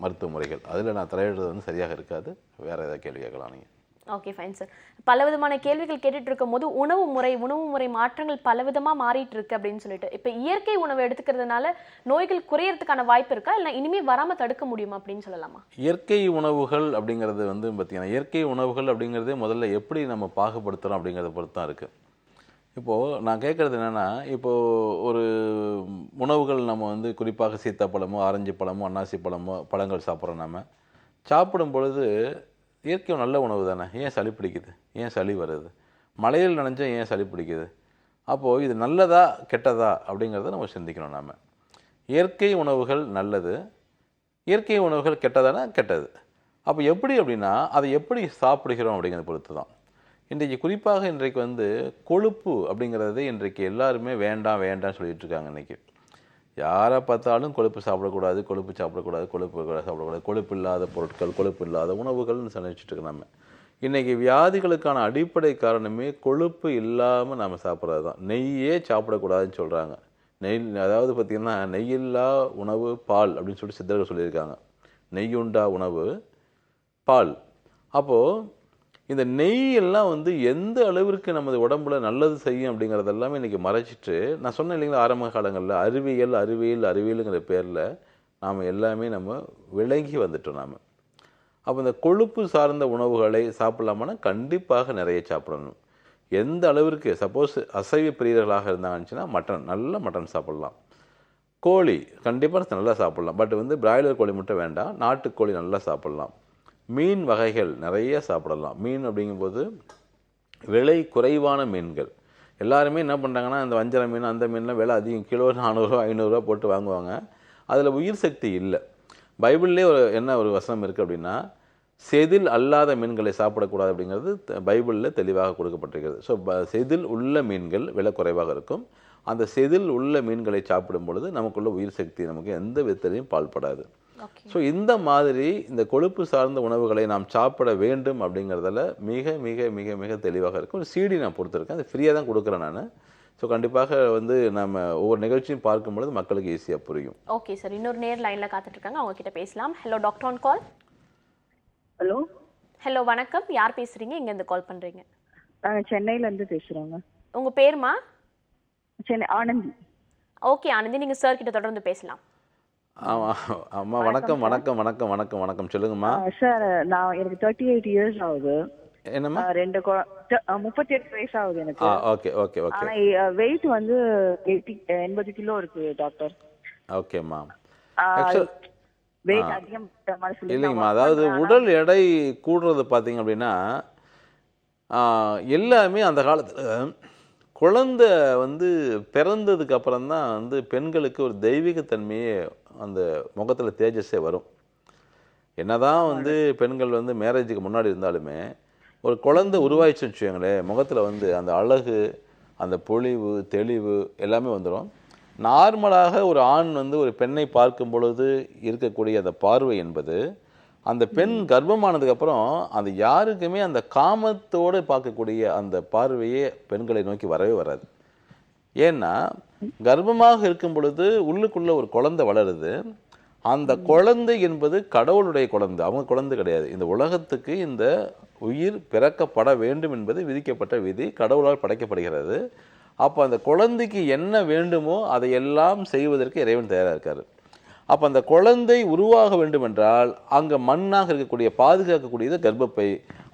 மருத்துவ முறைகள். அதில் நான் தலையிடுறது வந்து சரியாக இருக்காது. வேறு ஏதாவது கேள்வி கேட்கலாம் நீங்கள். Okay fine sir. பலவிதமான கேள்விகள் கேட்டுட்டு இருக்கும் போது உணவு முறை மாற்றங்கள் பலவிதமாக மாறிட்டு இருக்கு அப்படின்னு சொல்லிட்டு, இப்போ இயற்கை உணவு எடுத்துக்கிறதுனால நோய்கள் குறையறதுக்கான வாய்ப்பு இருக்கா, இல்லை இனிமேல் வராமல் தடுக்க முடியுமா அப்படின்னு சொல்லலாமா? இயற்கை உணவுகள் அப்படிங்கிறது வந்து பார்த்தீங்கன்னா, இயற்கை உணவுகள் அப்படிங்கிறதே முதல்ல எப்படி நம்ம பாகுபடுத்துகிறோம் அப்படிங்கிறத பொறுத்து தான் இருக்குது. இப்போது நான் கேட்குறது என்னென்னா, இப்போது ஒரு உணவுகள் நம்ம வந்து குறிப்பாக சீத்தாப்பழமோ, ஆரஞ்சு பழமோ, அன்னாசி பழமோ பழங்கள் சாப்பிட்றோம். நம்ம சாப்பிடும் பொழுது இயற்கை நல்ல உணவு தானே, ஏன் சளி பிடிக்குது, ஏன் சளி வருது? மழையில் நனைஞ்சால் ஏன் சளி பிடிக்குது? அப்போது இது நல்லதா கெட்டதா அப்படிங்கிறத நம்ம சிந்திக்கணும் நாம். இயற்கை உணவுகள் நல்லது, இயற்கை உணவுகள் கெட்டதானா கெட்டது. அப்போ எப்படி அப்படின்னா அதை எப்படி சாப்பிடுகிறோம் அப்படிங்கிறத பொறுத்து தான். இன்றைக்கு குறிப்பாக இன்றைக்கு வந்து கொழுப்பு அப்படிங்கிறது இன்றைக்கு எல்லாருமே வேண்டாம் வேண்டாம்னு சொல்லிட்டு இருக்காங்க. இன்றைக்கி யாரை பார்த்தாலும் கொழுப்பு சாப்பிடக்கூடாது, கொழுப்பு சாப்பிடக்கூடாது, கொழுப்பு சாப்பிடக்கூடாது, கொழுப்பு இல்லாத பொருட்கள், கொழுப்பு இல்லாத உணவுகள்னு நினச்சிட்டு இருக்கோம் நம்ம. இன்றைக்கி வியாதிகளுக்கான அடிப்படை காரணமே கொழுப்பு இல்லாமல் நம்ம சாப்பிட்றது தான். நெய்யே சாப்பிடக்கூடாதுன்னு சொல்கிறாங்க. நெய் அதாவது பார்த்திங்கன்னா நெய்யில்லா உணவு பால் அப்படின்னு சொல்லிட்டு சித்தர்கள் சொல்லியிருக்காங்க. நெய்யுண்டா உணவு பால். அப்போது இந்த நெய் எல்லாம் வந்து எந்த அளவிற்கு நமது உடம்புல நல்லது செய்யும் அப்படிங்கிறது எல்லாமே இன்றைக்கி மறைச்சிட்டு, நான் சொன்னேன் இல்லைங்களா ஆரம்ப காலங்களில் அறிவியலுங்கிற பேரில் நாம் எல்லாமே நம்ம விளங்கி வந்துட்டோம் நாம். அப்போ இந்த கொழுப்பு சார்ந்த உணவுகளை சாப்பிடலாமான்னா கண்டிப்பாக நிறைய சாப்பிடணும். எந்த அளவிற்கு சப்போஸ் அசைவ பிரியர்களாக இருந்தாங்கன்னுச்சுன்னா நல்ல மட்டன் சாப்பிட்லாம். கோழி கண்டிப்பாக நல்லா சாப்பிட்லாம். பட் வந்து பிராய்லர் கோழி மட்டும் வேண்டாம், நாட்டுக்கோழி நல்லா சாப்பிட்லாம். மீன் வகைகள் நிறைய சாப்பிடலாம். மீன் அப்படிங்கும்போது விலை குறைவான மீன்கள். எல்லாருமே என்ன பண்ணுறாங்கன்னா இந்த வஞ்சர மீன் அந்த மீன்லாம் விலை அதிகம், கிலோ 400 500 போட்டு வாங்குவாங்க. அதில் உயிர் சக்தி இல்லை. பைபிள்லேயே ஒரு வசனம் இருக்குது அப்படின்னா, செதில் அல்லாத மீன்களை சாப்பிடக்கூடாது அப்படிங்கிறது பைபிளில் தெளிவாக கொடுக்கப்பட்டிருக்கிறது. ஸோ செதில் உள்ள மீன்கள் விலை குறைவாக இருக்கும். அந்த செதில் உள்ள மீன்களை சாப்பிடும் பொழுது நமக்குள்ள உயிர் சக்தி நமக்கு எந்த விதத்திலையும் பால்படாது. ஸோ இந்த மாதிரி இந்த கொழுப்பு சார்ந்த உணவுகளை நாம் சாப்பிட வேண்டும் அப்படிங்கிறதுல மிக மிக மிக மிக தெளிவாக இருக்கும். ஒரு CD நான் கொடுத்துருக்கேன், அது ஃப்ரீயாக தான் கொடுக்குறேன் நான். ஸோ கண்டிப்பாக வந்து நம்ம ஒவ்வொரு நிகழ்ச்சியும் பார்க்கும் பொழுது மக்களுக்கு ஈஸியாக புரியும். ஓகே சார், இன்னொரு நேர் லைனில் காத்துட்ருக்காங்க, அவங்க கிட்ட பேசலாம். Hello doctor on call. Hello hello வணக்கம், யார் பேசுகிறீங்க, எங்கேருந்து கால் பண்ணுறீங்க? நாங்கள் சென்னையிலேருந்து பேசுகிறோங்க. உங்கள் பேருமா? சென்னை ஆனந்தி. ஓகே ஆனந்தி, நீங்கள் சார் கிட்ட தொடர்ந்து பேசலாம். அம்மா வணக்கம் வணக்கம் வணக்கம் வணக்கம் வணக்கம் சொல்லுங்கம்மா. சார் எனக்கு 38 இயர்ஸ் ஆகுது. என்னம்மா? 38 வயசு ஆகுது எனக்கு. Okay okay okay. ஆனால் வெயிட் வந்து 80 கிலோ இருக்கு டாக்டர். ஓகேம்மா. வெயிட் அதிகம் இல்லைங்கம்மா, அதாவது உடல் எடை கூடுறது பார்த்தீங்க அப்படின்னா எல்லாமே அந்த காலத்தில் குழந்தை வந்து பிறந்ததுக்கு அப்புறம் தான் வந்து பெண்களுக்கு ஒரு தெய்வீகத்தன்மையே அந்த முகத்தில் தேஜஸே வரும். என்னதான் வந்து பெண்கள் வந்து மேரேஜுக்கு முன்னாடி இருந்தாலுமே ஒரு குழந்தை உருவாயிடுச்சுன்னு வச்சுக்கோங்களேன், முகத்தில் வந்து அந்த அழகு, அந்த பொலிவு, தெளிவு எல்லாமே வந்துடும். நார்மலாக ஒரு ஆண் வந்து ஒரு பெண்ணை பார்க்கும் பொழுது இருக்கக்கூடிய அந்த பார்வை என்பது அந்த பெண் கர்ப்பமானதுக்கப்புறம் அந்த யாருக்குமே அந்த காமத்தோடு பார்க்கக்கூடிய அந்த பார்வையே பெண்களை நோக்கி வரவே வராது. ஏன்னா கர்ப்பமாக இருக்கும் பொழுது உள்ளுக்குள்ளே ஒரு குழந்தை வளருது. அந்த குழந்தை என்பது கடவுளுடைய குழந்தை, அவங்க குழந்தை கிடையாது. இந்த உலகத்துக்கு இந்த உயிர் பிறக்கப்பட வேண்டும் என்பது விதிக்கப்பட்ட விதி, கடவுளால் படைக்கப்படுகிறது. அப்போ அந்த குழந்தைக்கு என்ன வேண்டுமோ அதையெல்லாம் செய்வதற்கு இறைவன் தயாராக இருக்கார். அப்போ அந்த குழந்தை உருவாக வேண்டும் என்றால் அங்கே மண்ணாக இருக்கக்கூடிய பாதுகாக்கக்கூடியது கர்ப்பப்பை.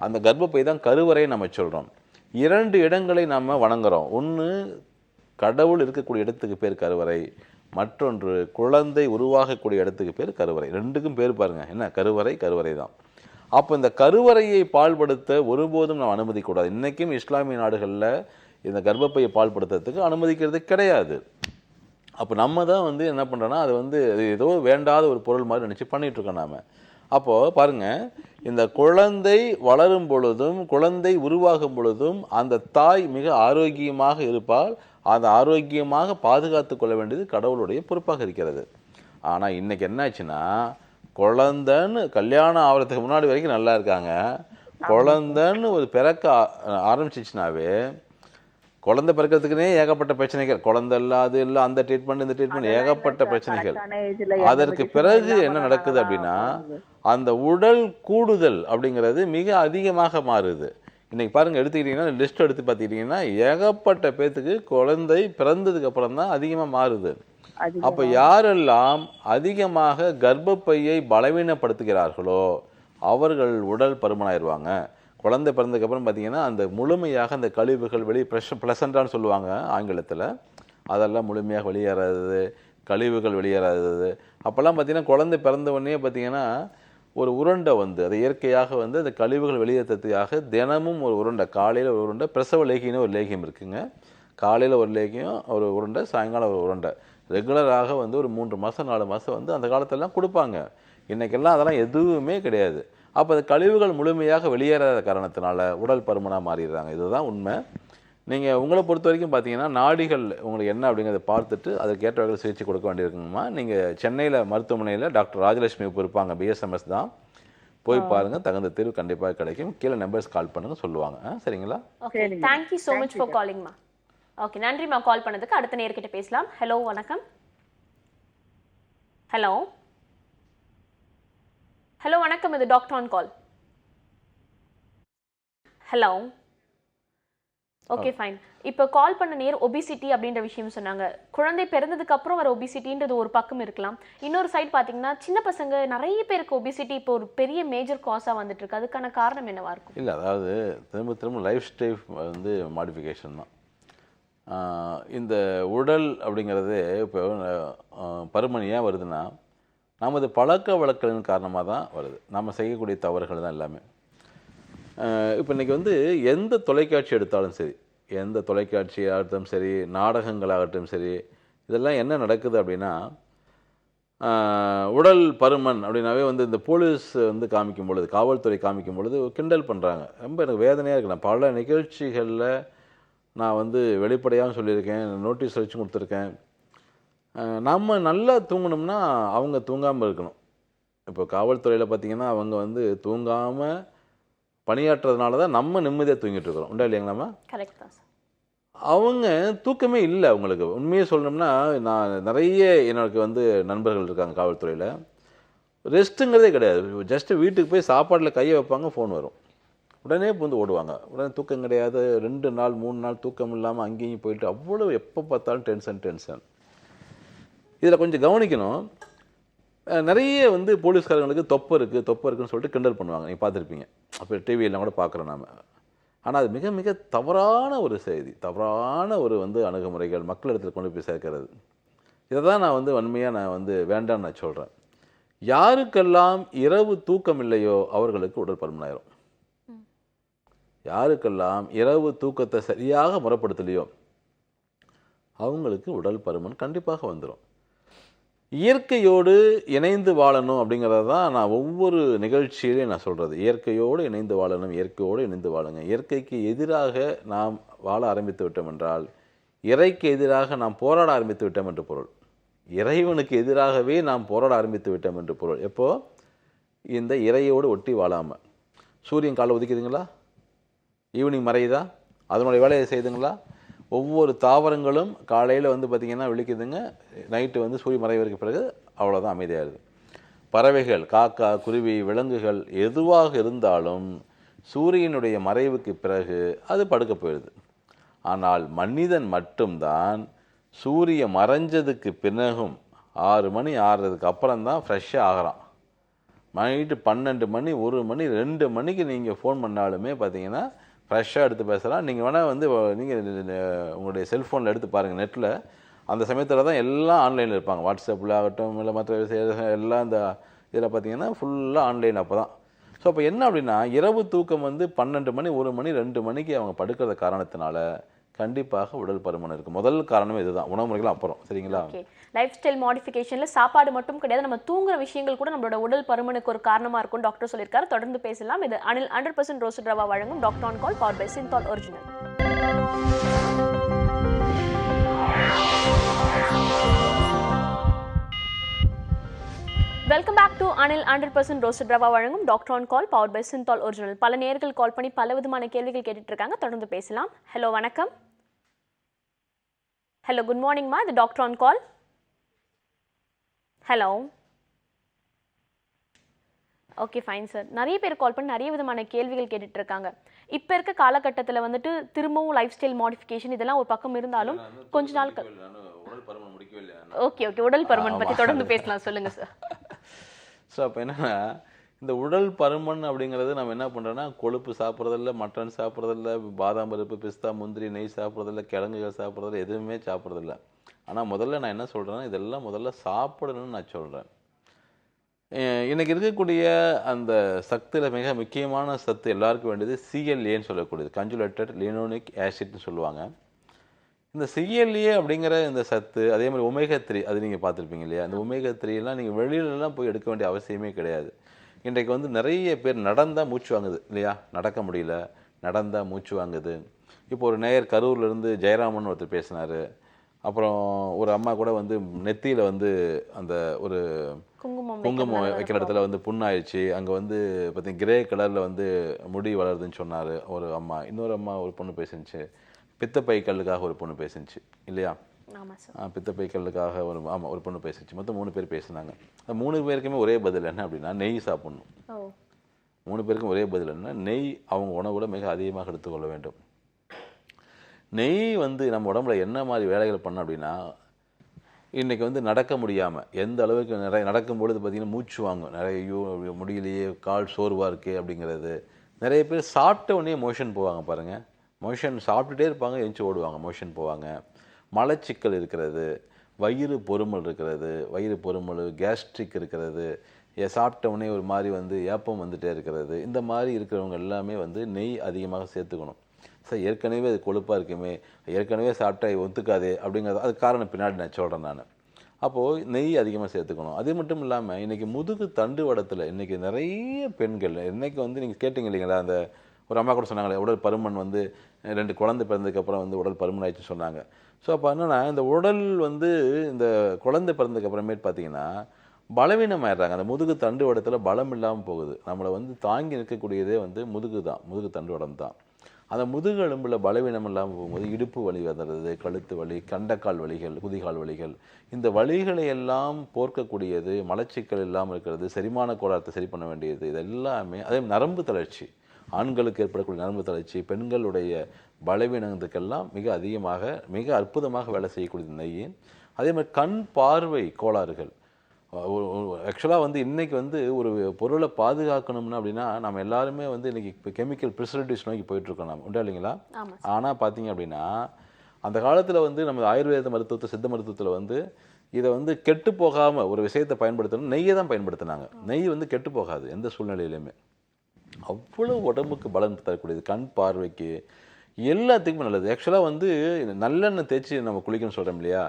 அந்த கர்ப்பப்பை தான் கருவறை நம்ம சொல்கிறோம். 2 இடங்களை நாம் வணங்குறோம். ஒன்று கடவுள் இருக்கக்கூடிய இடத்துக்கு பேர் கருவறை, மற்றொன்று குழந்தை உருவாகக்கூடிய இடத்துக்கு பேர் கருவறை. 2க்கும் பேர் பாருங்கள், என்ன கருவறை கருவறை தான். அப்போ இந்த கருவறையை பால்படுத்த ஒருபோதும் நாம் அனுமதிக்கூடாது. இன்றைக்கும் இஸ்லாமிய நாடுகளில் இந்த கர்ப்பப்பையை பால்படுத்துறதுக்கு அனுமதிக்கிறது கிடையாது. அப்போ நம்ம தான் வந்து என்ன பண்ணுறோன்னா அது வந்து ஏதோ வேண்டாத ஒரு பொருள் மாதிரி நினச்சி பண்ணிகிட்ருக்கோம் நாம். அப்போது பாருங்கள், இந்த குழந்தை வளரும் பொழுதும் குழந்தை உருவாகும் பொழுதும் அந்த தாய் மிக ஆரோக்கியமாக இருப்பால். அந்த ஆரோக்கியமாக பாதுகாத்து கொள்ள வேண்டியது கடவுளுடைய பொறுப்பாக இருக்கிறது. ஆனால் இன்றைக்கி என்னாச்சுன்னா, குழந்தைன்னு கல்யாணம் ஆகிறதுக்கு முன்னாடி வரைக்கும் நல்லா இருக்காங்க. குழந்தைன்னு ஒரு பிறக்க ஆரம்பிச்சிச்சுனாவே குழந்தை பிறக்கிறதுக்குனே ஏகப்பட்ட பிரச்சனைகள், குழந்தை இல்லாது இல்லை அந்த ட்ரீட்மெண்ட் இந்த ட்ரீட்மெண்ட் ஏகப்பட்ட பிரச்சனைகள். அதற்கு பிறகு என்ன நடக்குது அப்படின்னா அந்த உடல் கூடுதல் அப்படிங்கிறது மிக அதிகமாக மாறுது. இன்றைக்கி பாருங்கள், எடுத்துக்கிட்டிங்கன்னா லிஸ்ட் எடுத்து பார்த்துக்கிட்டிங்கன்னா ஏகப்பட்ட பேர்த்துக்கு குழந்தை பிறந்ததுக்கு அப்புறம் தான் அதிகமாக மாறுது. அப்போ யாரெல்லாம் அதிகமாக கர்ப்பப்பையை பலவீனப்படுத்துகிறார்களோ அவர்கள் உடல் பருமனாயிருவாங்க. குழந்தை பிறந்ததுக்கப்புறம் பார்த்திங்கன்னா அந்த முழுமையாக அந்த கழிவுகள் பிளசண்டான்னு சொல்லுவாங்க ஆங்கிலத்தில், அதெல்லாம் முழுமையாக வெளியேறாதது, கழிவுகள் வெளியேறாதது. அப்போல்லாம் பார்த்திங்கன்னா குழந்தை பிறந்த உடனே பார்த்திங்கன்னா ஒரு உருண்டை வந்து அது இயற்கையாக வந்து அந்த கழிவுகள் வெளியேற்றத்துக்காக தினமும் ஒரு உருண்டை, காலையில் ஒரு உருண்டை, பிரசவ லேகின்னு ஒரு லேகியம் இருக்குங்க, காலையில் ஒரு லேகியம் ஒரு உருண்டை, சாயங்காலம் ஒரு உருண்டை. ரெகுலராக வந்து ஒரு 3 மாதம் 4 மாதம் வந்து அந்த காலத்திலலாம் கொடுப்பாங்க. இன்றைக்கெல்லாம் அதெல்லாம் எதுவுமே கிடையாது. அப்போ அந்த கழிவுகள் முழுமையாக வெளியேறாத காரணத்தினால உடல் பருமனாக மாறிடுறாங்க. இதுதான் உண்மை. நீங்கள் உங்களை பொறுத்த வரைக்கும் பார்த்தீங்கன்னா நாடிகள் உங்களுக்கு என்ன அப்படிங்கிறத பார்த்துட்டு அதுக்கேற்ற வகையில் சிகிச்சை கொடுக்க வேண்டியிருக்குங்கம்மா. நீங்கள் சென்னையில் மருத்துவமனையில் டாக்டர் ராஜலட்சுமி இப்போ இருப்பாங்க, பிஎஸ்எம்எஸ் தான். போய் பாருங்கள், தகுந்த தீர்வு கண்டிப்பாக கிடைக்கும். கீழே நம்பர்ஸ் கால் பண்ணுங்க, சொல்லுவாங்க. சரிங்களா? Okay, thank you so much for காலிங்மா. ஓகே, நன்றிம்மா கால் பண்ணதுக்கு. அடுத்த நேர்கிட்ட பேசலாம். ஹலோ, வணக்கம். ஹலோ ஹலோ வணக்கம், இது doctor on call. Hello. Okay, fine. இப்போ கால் பண்ண நேர் ஒபிசிட்டி அப்படின்ற விஷயம் சொன்னாங்க. குழந்தை பிறந்ததுக்கு அப்புறம் வர ஒபிசிட்டின்றது ஒரு பக்கம் இருக்கலாம். இன்னொரு சைடு பார்த்தீங்கன்னா சின்ன பசங்க நிறைய பேருக்கு ஒபிசிட்டி இப்போ ஒரு பெரிய மேஜர் காஸாக வந்துட்டு இருக்கு. அதுக்கான காரணம் என்னவா இருக்கும்? இல்லை, அதாவது திரும்ப லைஃப் ஸ்டைல் வந்து மாடிஃபிகேஷன் தான். இந்த உடல் அப்படிங்கிறது இப்போ பருமன் ஏன் வருதுன்னா நமது பழக்க வழக்கங்களின் காரணமாக தான் வருது. நம்ம செய்யக்கூடிய தவறுகள் தான் எல்லாமே. இப்போ இன்றைக்கி வந்து எந்த தொலைக்காட்சி எடுத்தாலும் சரி, எந்த தொலைக்காட்சியாகட்டும் சரி, நாடகங்களாகட்டும் சரி, இதெல்லாம் என்ன நடக்குது அப்படின்னா உடல் பருமன் அப்படின்னாவே வந்து இந்த போலீஸ் வந்து காமிக்கும் பொழுது, காவல்துறை காமிக்கும் பொழுது கிண்டல் பண்ணுறாங்க. ரொம்ப எனக்கு வேதனையாக இருக்கு. நான் பல நிகழ்ச்சிகளில் நான் வந்து வெளிப்படையாகவும் சொல்லியிருக்கேன், நோட்டீஸ் வச்சு கொடுத்துருக்கேன். நம்ம நல்லா தூங்கணும்னா அவங்க தூங்காமல் இருக்கணும். இப்போ காவல்துறையில் பார்த்திங்கன்னா அவங்க வந்து தூங்காமல் பணியாற்றுறதுனால தான் நம்ம நிம்மதியாக தூங்கிட்டு இருக்கிறோம். உண்டா இல்லைங்களாம்மா? கரெக்ட் தான் சார். அவங்க தூக்கமே இல்லை. அவங்களுக்கு உண்மையை சொல்லணும்னா நான் நிறைய எனக்கு வந்து நண்பர்கள் இருக்காங்க காவல்துறையில். ரெஸ்ட்டுங்கிறதே கிடையாது. ஜஸ்ட்டு வீட்டுக்கு போய் சாப்பாட்டில் கையை வைப்பாங்க, ஃபோன் வரும், உடனே வந்து ஓடுவாங்க. உடனே தூக்கம் கிடையாது. 2 நாள் 3 நாள் தூக்கம் இல்லாமல் அங்கேயும் போயிட்டு அவ்வளோ எப்போ பார்த்தாலும் டென்ஷன். இதில் கொஞ்சம் கவனிக்கணும். நிறைய வந்து போலீஸ்காரங்களுக்கு தொப்பை இருக்குன்னு சொல்லிட்டு கிண்டல் பண்ணுவாங்க. நீங்கள் பார்த்துருப்பீங்க, அப்போ டிவியெல்லாம் கூட பார்க்குறோம் நாம். ஆனால் அது மிக மிக தவறான ஒரு செய்தி, தவறான ஒரு வந்து அணுகுமுறைகள் மக்களிடத்தில் கொண்டு போய் சேர்க்கிறது. இதை தான் நான் வந்து வன்மையாக நான் வந்து வேண்டான்னு நான் சொல்கிறேன். யாருக்கெல்லாம் இரவு தூக்கம் இல்லையோ அவர்களுக்கு உடல் பருமனாயிரும். யாருக்கெல்லாம் இரவு தூக்கத்தை சரியாக முறைப்படுத்தலையோ அவங்களுக்கு உடல் பருமன் கண்டிப்பாக வந்துடும். இயற்கையோடு இணைந்து வாழணும் அப்படிங்கிறத தான் நான் ஒவ்வொரு நிகழ்ச்சியிலையும் நான் சொல்கிறது. இயற்கையோடு இணைந்து வாழணும், இயற்கையோடு இணைந்து வாழுங்க. இயற்கைக்கு எதிராக நாம் வாழ ஆரம்பித்து விட்டோம் என்றால் இறைக்கு எதிராக நாம் போராட ஆரம்பித்து விட்டோம் என்று பொருள். இறைவனுக்கு எதிராகவே நாம் போராட ஆரம்பித்து விட்டோம் என்று பொருள். எப்போது? இந்த இறையோடு ஒட்டி வாழாமல். சூரியன் காலை உதிக்குதுங்களா? ஈவினிங் மறையுதா? அதனுடைய வேலையை செய்யுதுங்களா? ஒவ்வொரு தாவரங்களும் காலையில் வந்து பார்த்திங்கன்னா விழிக்குதுங்க, நைட்டு வந்து சூரிய மறைவதற்கு பிறகு அவ்வளோதான் அமைதியாகிடுது. பறவைகள், காக்கா, குருவி, விலங்குகள் எதுவாக இருந்தாலும் சூரியனுடைய மறைவுக்கு பிறகு அது படுக்க போயிடுது. ஆனால் மனிதன் மட்டும்தான் சூரிய மறைஞ்சதுக்கு பிறகும் 6 மணி ஆறுறதுக்கு அப்புறம் தான் ஃப்ரெஷ்ஷாக ஆகிறான். நைட்டு 12 மணி 1 மணி 2 மணிக்கு நீங்கள் ஃபோன் பண்ணாலுமே பார்த்தீங்கன்னா ஃப்ரெஷ்ஷாக எடுத்து பேசலாம். நீங்கள் வேணால் வந்து நீங்கள் உங்களுடைய செல்ஃபோனில் எடுத்து பாருங்கள், நெட்டில் அந்த சமயத்தில் தான் எல்லாம் ஆன்லைனில் இருப்பாங்க. வாட்ஸ்அப்பில் ஆகட்டும், இல்லை மற்ற எல்லாம் இந்த இதில் பார்த்தீங்கன்னா ஃபுல்லாக ஆன்லைன். அப்போ தான் ஸோ அப்போ என்ன அப்படின்னா இரவு தூக்கம் வந்து 12 மணி 1 மணி 2 மணிக்கு அவங்க படுக்கிற காரணத்தினால கண்டிப்பாக உடல் பருமன் இருக்குது. முதல் காரணமே இதுதான், உணவு முறைகள். அப்புறம் சரிங்களா? லைஃப் ஸ்டைல் மாடிஃபிகேஷனில் சாப்பாடு மட்டும் கிடையாது, நம்ம தூங்குற விஷயங்கள் கூட நம்மளோட உடல் பருமனுக்கு ஒரு காரணமாக இருக்கும் டாக்டர் சொல்லியிருக்காரு. தொடர்ந்து பேசலாம். இது அனில் 100% ரோஸ்டட் ரவா வழங்கும் doctor on call, power by Cinthol original. Welcome back to Anil 100% roasted rava வழங்கும் doctor on call, power by Cinthol original. பல நேயர்கள் கால் பண்ணி பல விதமான கேள்விகள் கேட்டுட்டு இருக்காங்க. தொடர்ந்து பேசலாம். ஹலோ, வணக்கம். ஹலோ, குட் மார்னிங்மா, இது doctor on call. Hello. Okay, fine sir. நிறைய பேர் கால் பண்ணி நிறைய விதமான கேள்விகள் கேட்டுட்டு இருக்காங்க. இப்போ இருக்க காலகட்டத்தில் வந்துட்டு திரும்பவும் லைஃப் ஸ்டைல் மாடிஃபிகேஷன் இதெல்லாம் ஒரு பக்கம் இருந்தாலும் கொஞ்ச நாள் ஓகே உடல் பருமன் பற்றி தொடர்ந்து பேசலாம். சொல்லுங்கள் சார். ஸோ அப்போ என்னென்னா இந்த உடல் பருமன் அப்படிங்கிறது நம்ம என்ன பண்ணுறோன்னா கொழுப்பு சாப்பிட்றதில்ல, மட்டன் சாப்பிட்றதில்ல, பாதாம் பருப்பு, பிஸ்தா, முந்திரி, நெய் சாப்பிட்றதில்ல, கிழங்குகள் சாப்பிட்றதில்ல, எதுவுமே சாப்பிட்றதில்ல. ஆனால் முதல்ல நான் என்ன சொல்கிறேன்னா இதெல்லாம் முதல்ல சாப்பிடணும்னு நான் சொல்கிறேன். இன்றைக்கி இருக்கக்கூடிய அந்த சத்தில் மிக முக்கியமான சத்து எல்லாருக்கும் வேண்டியது CLAன்னு சொல்லக்கூடியது, கன்ஜுலேட்டட் லினோலிக் ஆசிட்னு சொல்லுவாங்க. இந்த சிஎல்ஏ அப்படிங்கிற இந்த சத்து, அதே மாதிரி ஒமேகா 3 அது நீங்கள் பார்த்துருப்பீங்க இல்லையா? அந்த ஒமேகா 3 எல்லாம் நீங்கள் வெளியிலலாம் போய் எடுக்க வேண்டிய அவசியமே கிடையாது. இன்றைக்கு வந்து நிறைய பேர் நடந்தால் மூச்சு வாங்குது இல்லையா? நடக்க முடியல, நடந்தால் மூச்சு வாங்குது. இப்போ ஒரு நேயர் கரூர்லேருந்து ஜெயராமன் ஒருத்தர் பேசினார். அப்புறம் ஒரு அம்மா கூட வந்து நெத்தியில் வந்து அந்த ஒரு குங்குமம் வைக்கிற இடத்துல வந்து புண்ணாயிடுச்சு, அங்கே வந்து பார்த்தீங்கன்னா கிரே கலரில் வந்து முடி வளருதுன்னு சொன்னார் ஒரு அம்மா. இன்னொரு அம்மா ஒரு பொண்ணு பேசினுச்சு, பித்தப்பை கல்லுக்காக ஒரு பொண்ணு பேசினுச்சு இல்லையா? பித்தப்பை கல்லுக்காக ஒரு பொண்ணு பேசிச்சு. மொத்தம் 3 பேர் பேசினாங்க. அந்த 3 பேருக்குமே ஒரே பதில் என்ன அப்படின்னா, நெய் சாப்பிடணும். 3 பேருக்கும் ஒரே பதில் என்ன, நெய் அவங்க உணவுல மிக அதிகமாக எடுத்துக்கொள்ள வேண்டும். நெய் வந்து நம்ம உடம்புல என்ன மாதிரி வேலைகள் பண்ண அப்படின்னா, இன்றைக்கி வந்து நடக்க முடியாமல் எந்த அளவுக்கு நிறைய நடக்கும்பொழுது பார்த்திங்கன்னா மூச்சு வாங்கும், நிறைய ஐயோ முடியலையே, கால் சோர்வாக இருக்கே அப்படிங்கிறது. நிறைய பேர் சாப்பிட்ட உடனே மோஷன் போவாங்க பாருங்கள். மோஷன் சாப்பிட்டுட்டே இருப்பாங்க, எழுந்துச்சி ஓடுவாங்க, மோஷன் போவாங்க. மலச்சிக்கல் இருக்கிறது, வயிறு பொறுமல் இருக்கிறது, வயிறு பொறுமல், கேஸ்ட்ரிக் இருக்கிறது, சாப்பிட்ட உடனே ஒரு மாதிரி வந்து ஏப்பம் வந்துகிட்டே இருக்கிறது. இந்த மாதிரி இருக்கிறவங்க எல்லாமே வந்து நெய் அதிகமாக சேர்த்துக்கணும். சார் ஏற்கனவே அது கொழுப்பாக இருக்குமே, ஏற்கனவே சாப்பிட்டா ஒத்துக்காதே அப்படிங்கிறது அது காரணம் பின்னாடி நான் சொல்கிறேன் நான். அப்போது நெய் அதிகமாக சேர்த்துக்கணும். அது மட்டும் இல்லாமல் இன்றைக்கி முதுகு தண்டு வடத்தில் இன்றைக்கி நிறைய பெண்கள், இன்றைக்கி வந்து நீங்கள் கேட்டிங்க இல்லைங்களா, அந்த ஒரு அம்மா கூட சொன்னாங்களே உடல் பருமன் வந்து 2 குழந்தை பிறந்ததுக்கப்புறம் வந்து உடல் பருமன் ஆயிடுச்சுன்னு சொன்னாங்க. ஸோ அப்போ என்னென்னா இந்த உடல் வந்து இந்த குழந்தை பிறந்ததுக்கப்புறமேட்டு பார்த்தீங்கன்னா பலவீனமாயிடுறாங்க. அந்த முதுகு தண்டு வடத்தில் பலம் இல்லாமல் போகுது. நம்மளை வந்து தாங்கி நிற்கக்கூடியதே வந்து முதுகு தான், முதுகு தண்டு வடம் தான். அந்த முதுகு எலும்பில் பலவீனம் இல்லாமல் போகும்போது இடுப்பு வலி வந்துடுறது, கழுத்து வலி, கண்டக்கால் வலிகள், குதிகால் வலிகள், இந்த வலிகளை எல்லாம் போர்க்கக்கூடியது மலச்சிக்கல் இல்லாமல் இருக்கிறது, செரிமான கோளாறத்தை சரி பண்ண வேண்டியது, இது எல்லாமே. அதே நரம்பு தளர்ச்சி, ஆண்களுக்கு ஏற்படக்கூடிய நரம்பு தளர்ச்சி, பெண்களுடைய பலவீனத்துக்கெல்லாம் மிக அதிகமாக மிக அற்புதமாக வேலை செய்யக்கூடிய நெய். அதே மாதிரி கண் பார்வை கோளாறுகள், ஆக்சுவலாக வந்து இன்றைக்கி வந்து ஒரு பொருளை பாதுகாக்கணும்னா அப்படின்னா நம்ம எல்லாருமே வந்து இன்றைக்கி இப்போ கெமிக்கல் ப்ரிசர்வேட்டிவ்ஸ் நோக்கி போயிட்டுருக்கோம் நம்ம, உண்டா இல்லைங்களா? ஆனால் பார்த்தீங்க அப்படின்னா அந்த காலத்தில் வந்து நம்ம ஆயுர்வேத மருத்துவத்தை, சித்த மருத்துவத்தில் வந்து இதை வந்து கெட்டு போகாமல் ஒரு விஷயத்தை பயன்படுத்தணும், நெய்யை தான் பயன்படுத்தினாங்க. நெய் வந்து கெட்டு போகாது எந்த சூழ்நிலையிலுமே. அவ்வளோ உடம்புக்கு பலன் தரக்கூடியது, கண் பார்வைக்கு எல்லாத்துக்குமே நல்லது. ஆக்சுவலாக வந்து நல்லெண்ணெய் தேய்ச்சி நம்ம குளிக்கணும்னு சொல்கிறோம் இல்லையா?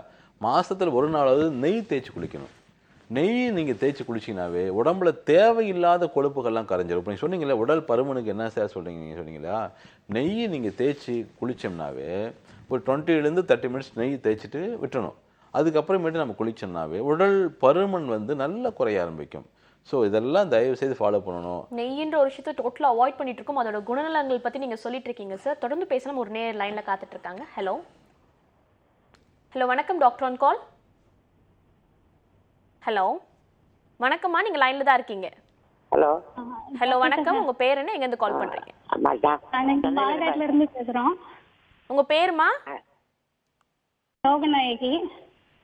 மாதத்தில் ஒரு நாளாவது நெய் தேய்ச்சி குளிக்கணும். நெய் நீங்கள் தேய்ச்சி குளிச்சிங்கனாவே உடம்புல தேவையில்லாத கொழுப்புகள்லாம் கரைஞ்சிடும். இப்போ நீங்கள் சொன்னீங்களே உடல் பருமனுக்கு என்ன சார் சொல்கிறீங்க, நீங்கள் சொன்னீங்களா? நெய் நீங்கள் தேய்ச்சி குளித்தோம்னாவே ஒரு 20 to 30 minutes நெய் தேய்ச்சிட்டு விட்டுறணும். அதுக்கப்புறமேட்டு நம்ம குளித்தோம்னாவே உடல் பருமன் வந்து நல்லா குறைய ஆரம்பிக்கும். ஸோ இதெல்லாம் தயவு செய்து ஃபாலோ பண்ணணும். நெய்யின்ற ஒரு விஷயத்தை டோட்டலாக அவாய்ட் பண்ணிட்டு இருக்கோம். அதோட குணநலங்கள் பற்றி நீங்கள் சொல்லிட்டு இருக்கீங்க சார். தொடர்ந்து பேசலாம். ஒரு நேர் லைனில் காத்துட்டு இருக்காங்க. ஹலோ ஹலோ, வணக்கம், டாக்டர் ஆன் கால். ஹலோ வணக்கம்மா, நீங்கள் லைனில் தான் இருக்கீங்க. ஹலோ ஹலோ வணக்கம், உங்கள் பேர் என்ன, எங்கேருந்து கால் பண்ணுறீங்க? பாலக்காட்டுல இருந்து பேசுறோம். உங்கள் பேருமா? லோகநாயகி.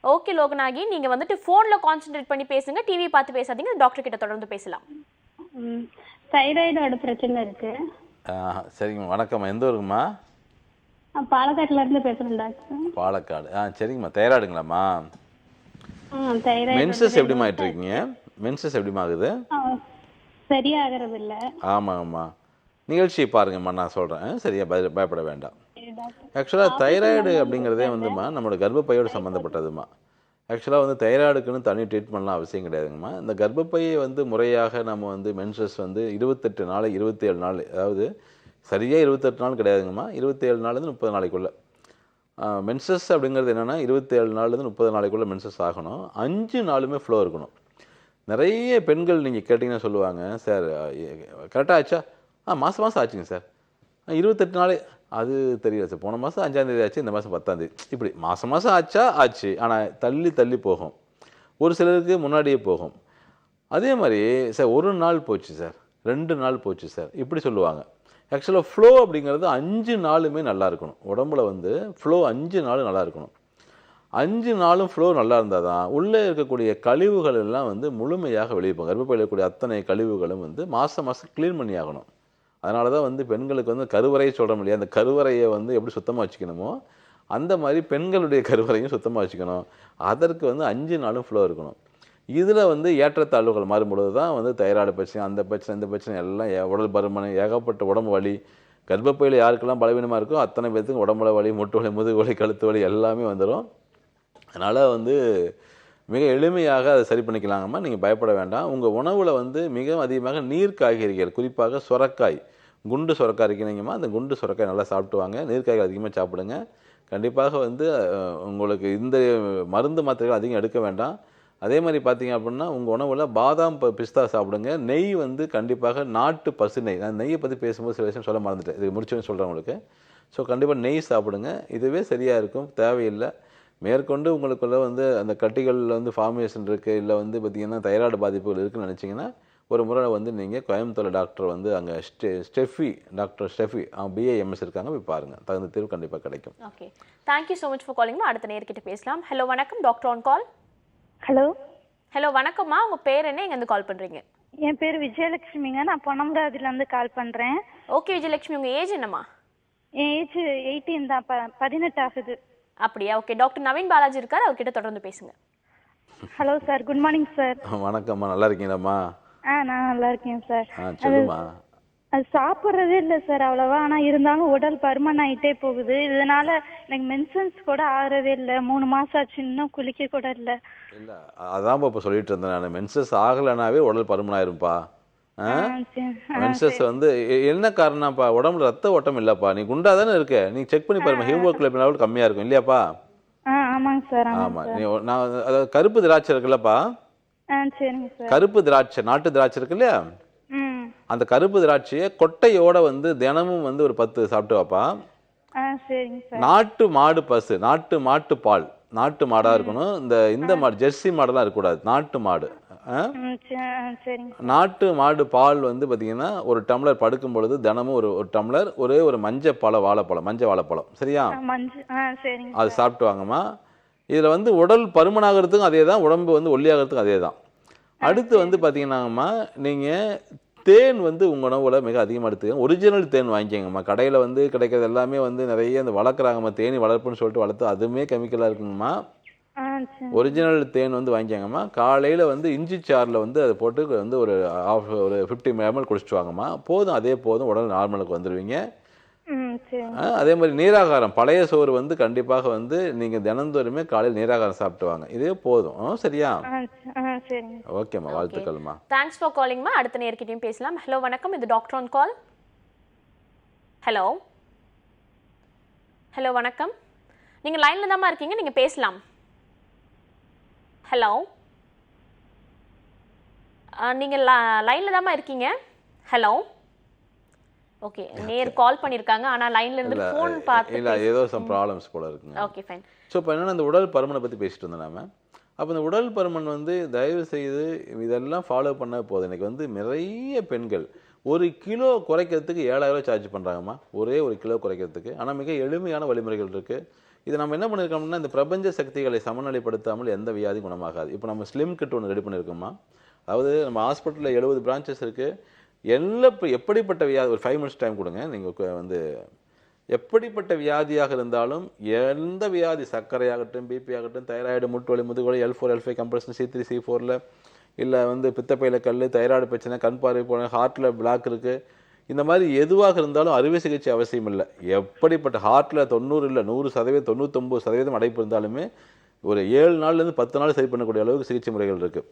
ஓகே லோகநாயகி, நீங்கள் வந்துட்டு ஃபோனில் கான்சென்ட்ரேட் பண்ணி பேசுங்க, டிவி பார்த்து பேசாதீங்க. டாக்டர் கிட்ட தொடர்ந்து பேசலாம். தைராய்டோட பிரச்சனை இருக்கு. சரிங்கம்மா, வணக்கம்மா. எந்த ஊருங்கம்மா? பாலக்காட்டுல இருந்து பேசுறேன் டாக்டர். பாலக்காடு. சரிங்கம்மா. தைராய்டுங்களாம்மா? தைராய்டு. மென்சஸ் எப்படிமா ஆகிட்டு இருக்கீங்க? மென்சஸ் எப்படிமா ஆகுது? சரியாகிறது இல்லை. ஆமாங்கம்மா, நிகழ்ச்சியை பாருங்கம்மா, நான் சொல்கிறேன். சரியா, பயப்பட வேண்டாம். ஆக்சுவலாக தைராய்டு அப்படிங்கிறதே வந்துமா நம்மளோட கர்ப்பப்பையோடு சம்மந்தப்பட்டதுமா. ஆக்சுவலாக வந்து தைராய்டுக்குன்னு தனி ட்ரீட்மெண்ட்லாம் அவசியம் கிடையாதுங்கம்மா. இந்த கர்ப்பப்பையை வந்து முறையாக நம்ம வந்து மென்சஸ் வந்து 28 நாள் 27 நாள், அதாவது சரியாக 28 நாள் கிடையாதுங்கம்மா, 27 நாள்லேருந்து 30 நாளைக்குள்ளே மென்சஸ் அப்படிங்கிறது என்னென்னா 27 நாள்லேருந்து 30 நாளைக்குள்ளே மென்சஸ் ஆகணும். 5 நாளுமே ஃப்ளோ இருக்கணும். நிறைய பெண்கள் நீங்கள் கேட்டிங்கன்னா சொல்லுவாங்க, சார் கரெக்டாக ஆச்சா? மாதம் ஆச்சுங்க சார். 28 நாள் அது தெரியல சார், போன மாதம் 5ஆம் தேதி ஆச்சு, இந்த மாதம் 10ஆம் தேதி, இப்படி மாதம் ஆச்சா ஆச்சு. ஆனால் தள்ளி போகும். ஒரு சிலருக்கு முன்னாடியே போகும். அதே மாதிரி சார் 1 நாள் போச்சு சார், 2 நாள் போச்சு சார், இப்படி சொல்லுவாங்க. ஆக்சுவலாக ஃப்ளோ அப்படிங்கிறது 5 நாளுமே நல்லா இருக்கணும். உடம்புல வந்து ஃப்ளோ 5 நாள் நல்லா இருக்கணும். 5 நாளும் ஃப்ளோ நல்லா இருந்தால் தான் உள்ளே இருக்கக்கூடிய கழிவுகள் எல்லாம் வந்து முழுமையாக வெளியே போகும். கர்ப்பப்பையில் இருக்கக்கூடிய அத்தனை கழிவுகளும் வந்து மாதம் க்ளீன் பண்ணி ஆகணும். அதனால தான் வந்து பெண்களுக்கு வந்து கருவறையை சொல்கிறோம் இல்லையா, அந்த கருவறையை வந்து எப்படி சுத்தமாக வச்சுக்கணுமோ அந்த மாதிரி பெண்களுடைய கருவறையும் சுத்தமாக வச்சுக்கணும். அதற்கு வந்து 5 நாளும் ஃப்ளோ இருக்கணும். இதில் வந்து ஏற்றத்தாழ்வுகள் மாறும்பொழுது தான் வந்து தைராய்டு பிரச்சனை, அந்த பிரச்சனை, இந்த பிரச்சனை எல்லாம் உடல் பருமன், ஏகப்பட்ட உடம்பு வலி, கர்ப்பப்பையில் யாருக்கெல்லாம் பலவீனமாக இருக்கோ அத்தனை பேர்த்துக்கும் உடம்புல வலி, முட்டு வலி, முதுகு வலி, கழுத்து வலி எல்லாமே வந்துடும். அதனால் வந்து மிக எளிமையாக அதை சரி பண்ணிக்கலாங்கம்மா. நீங்கள் பயப்பட வேண்டாம். உங்கள் உணவில் வந்து மிக அதிகமாக நீர் காய்கறிகள், குறிப்பாக சுரக்காய், குண்டு சுரக்காய் இருக்கிறீங்கம்மா, அந்த குண்டு சுரக்காய் நல்லா சாப்பிட்டு வாங்க. நீர்க்காய்கள் அதிகமாக சாப்பிடுங்க. கண்டிப்பாக வந்து உங்களுக்கு இந்த மருந்து மாத்திரைகள் அதிகம் எடுக்க வேண்டாம். அதே மாதிரி பார்த்தீங்க அப்படின்னா உங்கள் உணவில் பாதாம் பிஸ்தா சாப்பிடுங்க. நெய் வந்து கண்டிப்பாக நாட்டு பசு நெய். நான் நெய்யை பற்றி பேசும்போது சில விஷயம் சொல்ல மறந்துட்டேன், இது முடிச்சோன்னு சொல்கிறேன் உங்களுக்கு. ஸோ கண்டிப்பாக நெய் சாப்பிடுங்க. இதுவே சரியாக இருக்கும், தேவையில்லை. மேற்கொண்டு உங்களுக்குள்ள வந்து அந்த கட்டிகளில் வந்து ஃபார்மேஷன் இருக்குது, இல்லை வந்து பார்த்திங்கன்னா தைராய்டு பாதிப்புகள் இருக்குதுன்னு நினச்சிங்கன்னா ஒரு முறை வந்து நீங்கள் கோயம்புத்தூர் டாக்டர் வந்து அங்கே டாக்டர் ஸ்டெஃபி BAMS இருக்காங்க, போய் பாருங்கள். தகுந்த தீர்வு கண்டிப்பாக கிடைக்கும். Okay, thank you so much for calling. அடுத்த நேர்கிட்ட பேசலாம். ஹலோ வணக்கம், doctor on call. Hello hello வணக்கம்மா, உங்கள் பேர் என்ன, எங்கேருந்து கால் பண்ணுறீங்க? என் பேர் விஜயலட்சுமிங்க. நான் பொன்னமராவதியிலேருந்து கால் பண்ணுறேன். ஓகே விஜயலட்சுமி, உங்கள் ஏஜ் என்னம்மா? என் ஏஜ் 18 தான், 18 ஆகுது. அப்படியா? ஓகே, டாக்டர் நவீன் பாலாஜி இருக்கார், அவர்கிட்ட தொடர்ந்து பேசுங்க. Hello sir, good morning sir. வணக்கம்மா, நல்லா இருக்கீங்களாம்மா? நான் நல்லா இருக்கேன் சார். சொல்லுமா. அது சாப்பிட்றதே இல்லை சார் அவ்வளோவா, ஆனால் இருந்தாலும் உடல் பருமன் ஆகிட்டே போகுது. இதனால எனக்கு மென்சன்ஸ் கூட ஆகிறதே இல்லை. 3 மாதம் ஆச்சு, இன்னும் குளிக்க கூட இல்லை. இல்லை, அதான்ப்பா இப்போ சொல்லிட்டு இருந்தேன் நான். மென்சஸ் ஆகலைனாவே உடல் பருமனாயிருப்பா. மென்சஸ் வந்து என்ன காரணம்ப்பா? உடம்புல ரத்த ஓட்டம் இல்லைப்பா. நீ குண்டா தானே இருக்க, நீ செக் பண்ணி பாருமா. ஹீமோகுளோபின் லெவல் கம்மியாக இருக்கும் இல்லையாப்பா? ஆமாங்க சார். ஆமாம், நான் அதாவது கருப்பு திராட்சை இருக்குல்லப்பா, சரிங்க சார். கருப்பு திராட்சை, நாட்டு திராட்சை இருக்கு இல்லையா, அந்த கருப்பு திராட்சையை கொட்டையோட வந்து தினமும் வந்து ஒரு 10 சாப்பிட்டு வாப்பா. சரிங்க சார். நாட்டு மாடு பசு, நாட்டு மாட்டு பால், நாட்டு மாடாக இருக்கணும். இந்த மாடு ஜெர்சி மாடெல்லாம் இருக்கக்கூடாது, நாட்டு மாடு. நாட்டு மாடு பால் வந்து பார்த்தீங்கன்னா ஒரு டம்ளர் படுக்கும் பொழுது தினமும் ஒரு டம்ளர், ஒரு மஞ்சள் வாழைப்பழம், சரியா? அது சாப்பிட்டு வாங்கம்மா. இதில் வந்து உடல் பருமனாகிறதுக்கும் அதே தான், உடம்பு வந்து ஒல்லியாகிறதுக்கும் அதே தான். அடுத்து வந்து பார்த்தீங்கன்னாங்கம்மா, நீங்கள் தேன் வந்து உங்கள் உணவில் மிக அதிகமாக எடுத்துக்கங்க. ஒரிஜினல் தேன் வாங்கிக்கங்கம்மா. கடையில் வந்து கிடைக்கிறது எல்லாமே வந்து நிறைய இந்த வளர்க்குறாங்கம்மா, தேனி வளர்ப்புன்னு சொல்லிட்டு வளர்த்து அதுவுமே கெமிக்கலாக இருக்குங்கம்மா. ஒரிஜினல் தேன் வந்து வாங்கிக்கங்கம்மா. காலையில் வந்து இஞ்சி சாறில் வந்து அதை போட்டு வந்து ஒரு 50 ml குடிச்சிட்டு வாங்கம்மா. போதும், அதே போதும், உடல் நார்மலுக்கு வந்துடுவீங்க. அதே மாதிரி நீராகாரம், பழைய சோறு வந்து கண்டிப்பாக வந்து நீங்கள் தினந்தோறுமே காலையில் நீராகாரம் சாப்பிட்டு வாங்க. இதே போதும், சரியா? ஓகேம்மா, வாழ்த்துக்கள்மா. தேங்க்ஸ் ஃபார் காலிங்மா. அடுத்த நேர்கிட்டையும் பேசலாம். ஹலோ வணக்கம், இது doctor on call. Hello hello வணக்கம், நீங்கள் லைனில் தாம்மா இருக்கீங்க, நீங்கள் பேசலாம். ஹலோ, நீங்கள் லைனில் தாம்மா இருக்கீங்க. ஹலோ, ஓகே, நேர் கால் பண்ணியிருக்காங்க, ஆனால் லைன்ல இருந்து ஃபோன் பார்த்து இல்லை, ஏதோ சம் ப்ராப்ளம்ஸ் போல இருக்குங்க. Okay fine. ஸோ இப்போ என்னென்னா, இந்த உடல் பருமனை பற்றி பேசிட்டு இருந்தோம் நாம. அப்போ இந்த உடல் பருமன் வந்து தயவு செய்து இதெல்லாம் ஃபாலோ பண்ண போதும். எனக்கு வந்து நிறைய பெண்கள் 1 கிலோ குறைக்கிறதுக்கு 7000 சார்ஜ் பண்ணுறாங்கம்மா, ஒரே 1 கிலோ குறைக்கிறதுக்கு. ஆனால் மிக எளிமையான வழிமுறைகள் இருக்குது. இதை நம்ம என்ன பண்ணியிருக்கோம்னா, இந்த பிரபஞ்ச சக்திகளை சமநிலைப்படுத்தாமல் எந்த வியாதி குணமாகாது. இப்போ நம்ம ஸ்லிம் கிட் ஒன்று ரெடி பண்ணியிருக்கோம்மா. அதாவது நம்ம ஹாஸ்பிட்டலில் 70 பிரான்ச்சஸ் இருக்குது. எப்படிப்பட்ட வியாதி, ஒரு 5 minutes டைம் கொடுங்க. நீங்கள் வந்து எப்படிப்பட்ட வியாதியாக இருந்தாலும், எந்த வியாதி, சர்க்கரையாகட்டும், பிபி ஆகட்டும், தைராய்டு, முட்டுவலி, முதுகுவலி, L4 L5 கம்ப்ரெஷன், C3 C4ல், இல்லை வந்து பித்தப்பையில் கல், தைராய்டு பிரச்சனை, கண் பார்வை போன, ஹார்ட்டில் பிளாக் இருக்குது, இந்த மாதிரி எதுவாக இருந்தாலும் அறுவை சிகிச்சை அவசியம் இல்லை. எப்படிப்பட்ட ஹார்ட்டில் 90 இல்லை 100%, 99% அடைப்பு இருந்தாலுமே ஒரு 7 நாள்லேருந்து 10 நாள் சரி பண்ணக்கூடிய அளவுக்கு சிகிச்சை முறைகள் இருக்குது.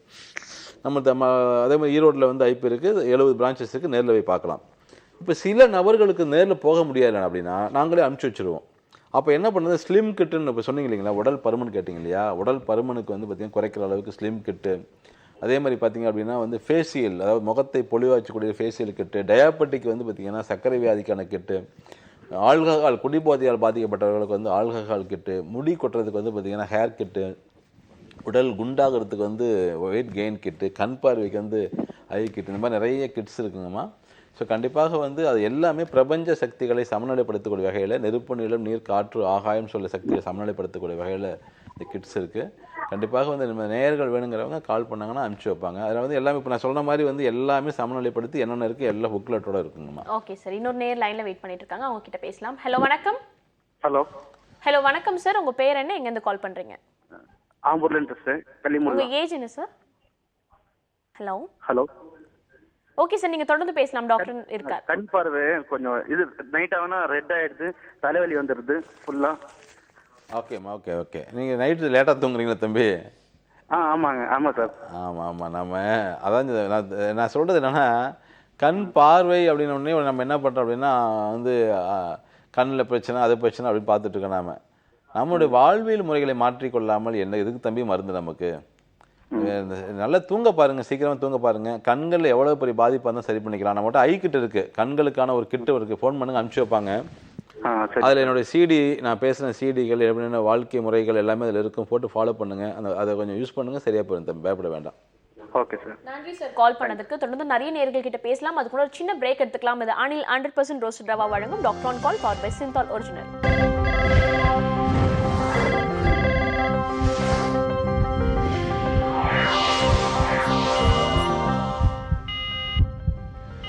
நம்ம அதே மாதிரி ஈரோட்டில் வந்து ஐபி இருக்குது, 70 பிரான்ச்சஸ் இருக்குது, நேரில் போய் பார்க்கலாம். இப்போ சில நபர்களுக்கு நேரில் போக முடியாது அப்படின்னா நாங்களே அனுப்பிச்சி வச்சுருவோம். அப்போ என்ன பண்ணுறது, ஸ்லிம் கிட்டுன்னு இப்போ சொன்னீங்க இல்லைங்களா, உடல் பருமன் கேட்டிங்க இல்லையா, உடல் பருமனுக்கு வந்து பார்த்திங்கன்னா குறைக்கிற அளவுக்கு ஸ்லிம் கிட்டு. அதே மாதிரி பார்த்திங்க அப்படின்னா வந்து ஃபேஷியல், அதாவது முகத்தை பொலிவாச்சக்கூடிய ஃபேஷியல் கிட்டு, டயாபெட்டிக் வந்து பார்த்திங்கன்னா சர்க்கரை வியாதிக்கான கிட்டு, ஆல்கஹால் குடிபோதையால் பாதிக்கப்பட்டவர்களுக்கு வந்து ஆல்கஹால் கிட்டு, முடி கொட்டுறதுக்கு வந்து பார்த்திங்கன்னா ஹேர் கிட்டு, உடல் குண்டாகிறதுக்கு வந்து வெயிட் கெயின் கிட்டு, கண் பார்வைக்கு வந்து ஐ கிட்டு, இந்த மாதிரி நிறைய கிட்ஸ் இருக்குங்கம்மா. ஸோ கண்டிப்பாக வந்து அது எல்லாமே பிரபஞ்ச சக்திகளை சமநிலைப்படுத்தக்கூடிய வகையில், நெருப்பு, நிலம், நீர், காற்று, ஆகாயம் சொல்ல சக்தியை சமநிலைப்படுத்தக்கூடிய வகையில் இந்த கிட்ஸ் இருக்குது. கண்டிப்பாக வந்து நம்ம நேயர்கள் வேணுங்கிறவங்க கால் பண்ணாங்கன்னா அனுப்பிச்சி வைப்பாங்க. அதில் வந்து எல்லாமே இப்போ நான் சொன்ன மாதிரி வந்து எல்லாமே சமநிலைப்படுத்தி என்னென்ன இருக்குது எல்லா புக்லெட்டோட இருக்குங்கம்மா. ஓகே சார், இன்னொரு நேர் லைனில் வெயிட் பண்ணிட்டு இருக்காங்க, அவங்க கிட்ட பேசலாம். ஹலோ வணக்கம். ஹலோ வணக்கம் சார், உங்கள் பேர் என்ன, எங்கேருந்து கால் பண்ணுறீங்க? ஆம்பூர்லேருந்து சார், கள்ளிமுல்லை. உங்கள் ஏஜ் என்ன சார்? ஹலோ ஓகே சார், நீங்க தொடர்ந்து பேசலாம், டாக்டர் இருக்கார். கண் பார்வை கொஞ்சம் இது நைட் ஆகுனா ரெட் ஆயிடுது, தலைவலி வந்துடுது ஃபுல்லா. ஓகேம்மா, ஓகே ஓகே. நீங்கள் நைட்டு லேட்டாக தூங்குறீங்களா தம்பி? ஆமாங்க, ஆமாம் சார். ஆமாம் ஆமாம். அதான் நான் சொல்கிறது என்னென்னா, கண் பார்வை அப்படின்ன உடனே நம்ம என்ன பண்ணுறோம் அப்படின்னா வந்து கண்ணில் பிரச்சனை அது பிரச்சனை அப்படின்னு பார்த்துட்டு இருக்கோம். நம்மளுடைய வாழ்வியல் முறைகளை மாற்றிக்கொள்ளாமல் என்ன எதுக்கு தம்பி மருந்து நமக்கு? நல்லா தூங்க பாருங்கள், சீக்கிரமாக தூங்க பாருங்கள். கண்களில் எவ்வளோ பெரிய பாதிப்பாக இருந்தால் சரி பண்ணிக்கலாம். நம்மகிட்ட ஐ கிட்ட இருக்குது, கண்களுக்கான ஒரு கிட்ட இருக்குது, ஃபோன் பண்ணுங்க, அனுப்பிச்சி வைப்பாங்க. அதில் என்னுடைய சிடி, நான் பேசுகிற சிடிகள் எப்படின்னா வாழ்க்கை முறைகள் எல்லாமே அதில் இருக்கும், போட்டு ஃபாலோ பண்ணுங்கள். அதை கொஞ்சம் யூஸ் பண்ணுங்கள், சரியாக போயிடும் தம்பி, பயப்பட வேண்டாம். Okay sir. நன்றி சார் கால் பண்ணதுக்கு. தொடர்ந்து நிறைய நேயர்கள் கிட்ட பேசலாம். அது கூட ஒரு சின்ன பிரேக் எடுத்துக்கலாம். இது அனில் 100% ரோஸ்டட் ரவா வழங்கும் doctor on call power by Cinthol original.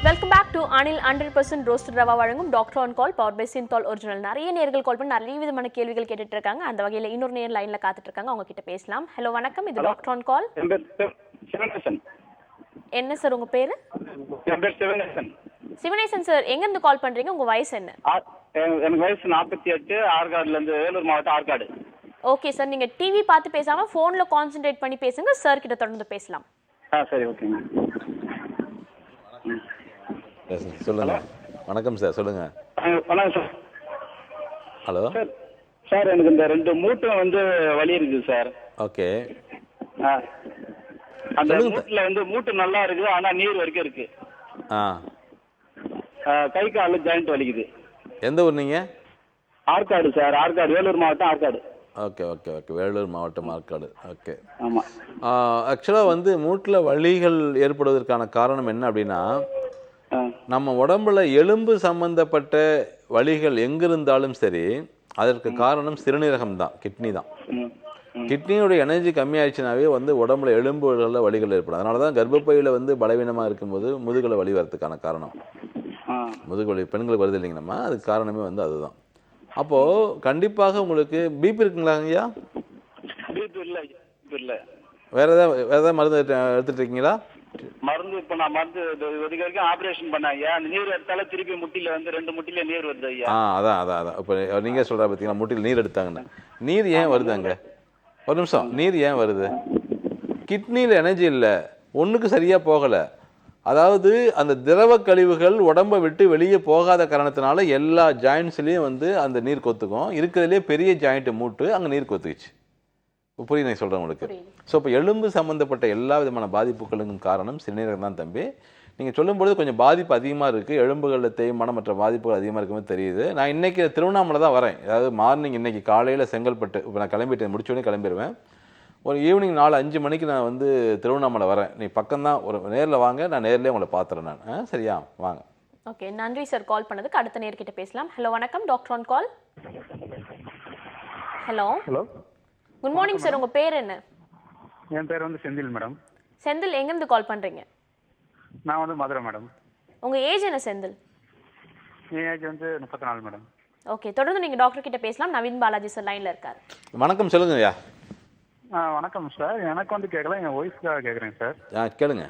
Welcome back to Anil 100% roasted rava வழங்கும் doctor on call power by Cinthol original. நிறைய நேர்கள் கால் பண்ணி நிறைய விதமான கேள்விகள் கேட்டுட்டு இருக்காங்க. அந்த வகையில் இன்னொரு நேர் லைன்ல காத்துட்டு இருக்காங்க, அவங்க கிட்ட பேசலாம். ஹலோ வணக்கம், இது டாக்டர் ஆன் கால். என்ன சார் உங்க பேரு? சிவனேசன் சார், எங்க இருந்து கால் பண்றீங்க? உங்க வயசு என்ன? எனக்கு வயசு 48, ஆற்காடுல இருந்து, வேலூர் மாவட்டம் ஆற்காடு. ஓகே சார், நீங்க டிவி பார்த்து பேசாம போன்ல கான்சென்ட்ரேட் பண்ணி பேசுங்க, சார் கிட்ட தொடர்ந்து பேசலாம். சரி, ஓகேங்க. சொல்லுங்க. வணக்கம் சார், சொல்லுங்க. வணக்கம் சார். ஹலோ சார், எனக்கு இந்த 2 மூட்டும் வந்து வலி இருக்குது சார். ஓகே. அந்த மூட்டுல வந்து மூட்டு நல்லா இருக்குது, ஆனா நீர் வரைக்கும் இருக்கு. கை கால ஜாயிண்ட் வலிக்குது. எந்த ஊர் நீங்க? ஆற்காடு சார், ஆற்காடு, வேலூர் மாவட்டம் Arcot. Okay okay okay, Vellore மாவட்டம் ஆற்காடு. ஓகே. ஆமாம். ஆக்சுவலாக வந்து மூட்டில் வலிகள் ஏற்படுவதற்கான காரணம் என்ன அப்படின்னா, நம்ம உடம்புல எலும்பு சம்பந்தப்பட்ட வலிகள் எங்கிருந்தாலும் சரி, அதற்கு காரணம் சிறுநீரகம் தான், கிட்னி தான். கிட்னியோட எனர்ஜி கம்மியாயிடுச்சுனாவே வந்து உடம்புல எலும்புகளில் வலிகள் ஏற்படும். அதனால தான் கர்ப்பப்பையில் வந்து பலவீனமாக இருக்கும்போது முதுகில் வலி வரதுக்கான காரணம். முதுகு வலி பெண்களுக்கு வருது இல்லைங்க, நம்ம அதுக்கு காரணமே வந்து அதுதான். அப்போது கண்டிப்பாக உங்களுக்கு பிபி இருக்குங்களா ஐயா? இல்லை. வேற ஏதாவது மருந்து எடுத்துட்டு இருக்கீங்களா? மருந்து இப்போ நான் மருந்து இது வரைக்கும் ஆப்ரேஷன் பண்ணேன் ஐயா. அந்த நீர் எடுத்தாலும் திருப்பி முட்டியில் வந்து 2 முட்டில நீர் வருது ஐயா. அதான் இப்போ நீங்கள் சொல்கிற பார்த்தீங்கன்னா முட்டியில் நீர் எடுத்தாங்கன்னு. நீர் ஏன் வருது அங்கே? ஒரு நிமிஷம், நீர் ஏன் வருது? கிட்னியில் எனர்ஜி இல்லை, ஒன்றுக்கு சரியாக போகலை. அதாவது அந்த திரவ கழிவுகள் உடம்பை விட்டு வெளியே போகாத காரணத்தினால எல்லா ஜாயின்ட்ஸ்லேயும் வந்து அந்த நீர் கொத்துக்கும். இருக்கிறதுலே பெரிய ஜாயிண்ட் மூட்டு, அங்கே நீர் கொத்துக்குச்சு. புரியுது நான் சொல்கிறேன் உங்களுக்கு. ஸோ இப்போ எலும்பு சம்மந்தப்பட்ட எல்லா விதமான பாதிப்புகளுக்கும் காரணம் சிறுநீரகம் தான் தம்பி. நீங்கள் சொல்லும்பொழுது கொஞ்சம் பாதிப்பு அதிகமாக இருக்குது, எலும்புகளில் தேய்மானம் மற்ற பாதிப்புகள் அதிகமாக இருக்குமே தெரியுது. நான் இன்றைக்கி திருவண்ணாமலை தான் வரேன். அதாவது மார்னிங் இன்றைக்கி காலையில் செங்கல்பட்டு, இப்போ நான் கிளம்பிட்டேன், முடிச்சோடனே கிளம்பிடுவேன். ஒரு ஈவினிங் 4-5 மணிக்கு நான் வந்து திருவண்ணாமலை வரேன். நீ பக்கம்தான், ஒரு நேரில் வாங்க, நான் நேரிலே உங்களை பார்த்துறேன் நான். சரியா, வாங்க. ஓகே, நன்றி சார் கால் பண்ணதுக்கு. அடுத்த நேர்கிட்ட பேசலாம். ஹலோ வணக்கம், doctor on call. Hello hello, good morning sir, உங்க பேர் என்ன? என் பேர் வந்து செந்தில் மேடம். செந்தில், எங்கேருந்து கால் பண்றீங்க? நான் வந்து மதுரை மேடம். உங்க ஏஜ் என்ன செந்தில்? என் ஏஜ் வந்து 34 மேடம். ஓகே, தொடர்ந்து நீங்க டாக்டர் கிட்ட பேசலாம். நவீன் பாலாஜி சார் லைன்ல இருக்காரு. வணக்கம், சொல்லுங்க ஐயா. வணக்கம் சார். எனக்கு வந்து கேட்கல, என் ஒய்ஃப்காக கேட்குறேன் சார். கேளுங்க.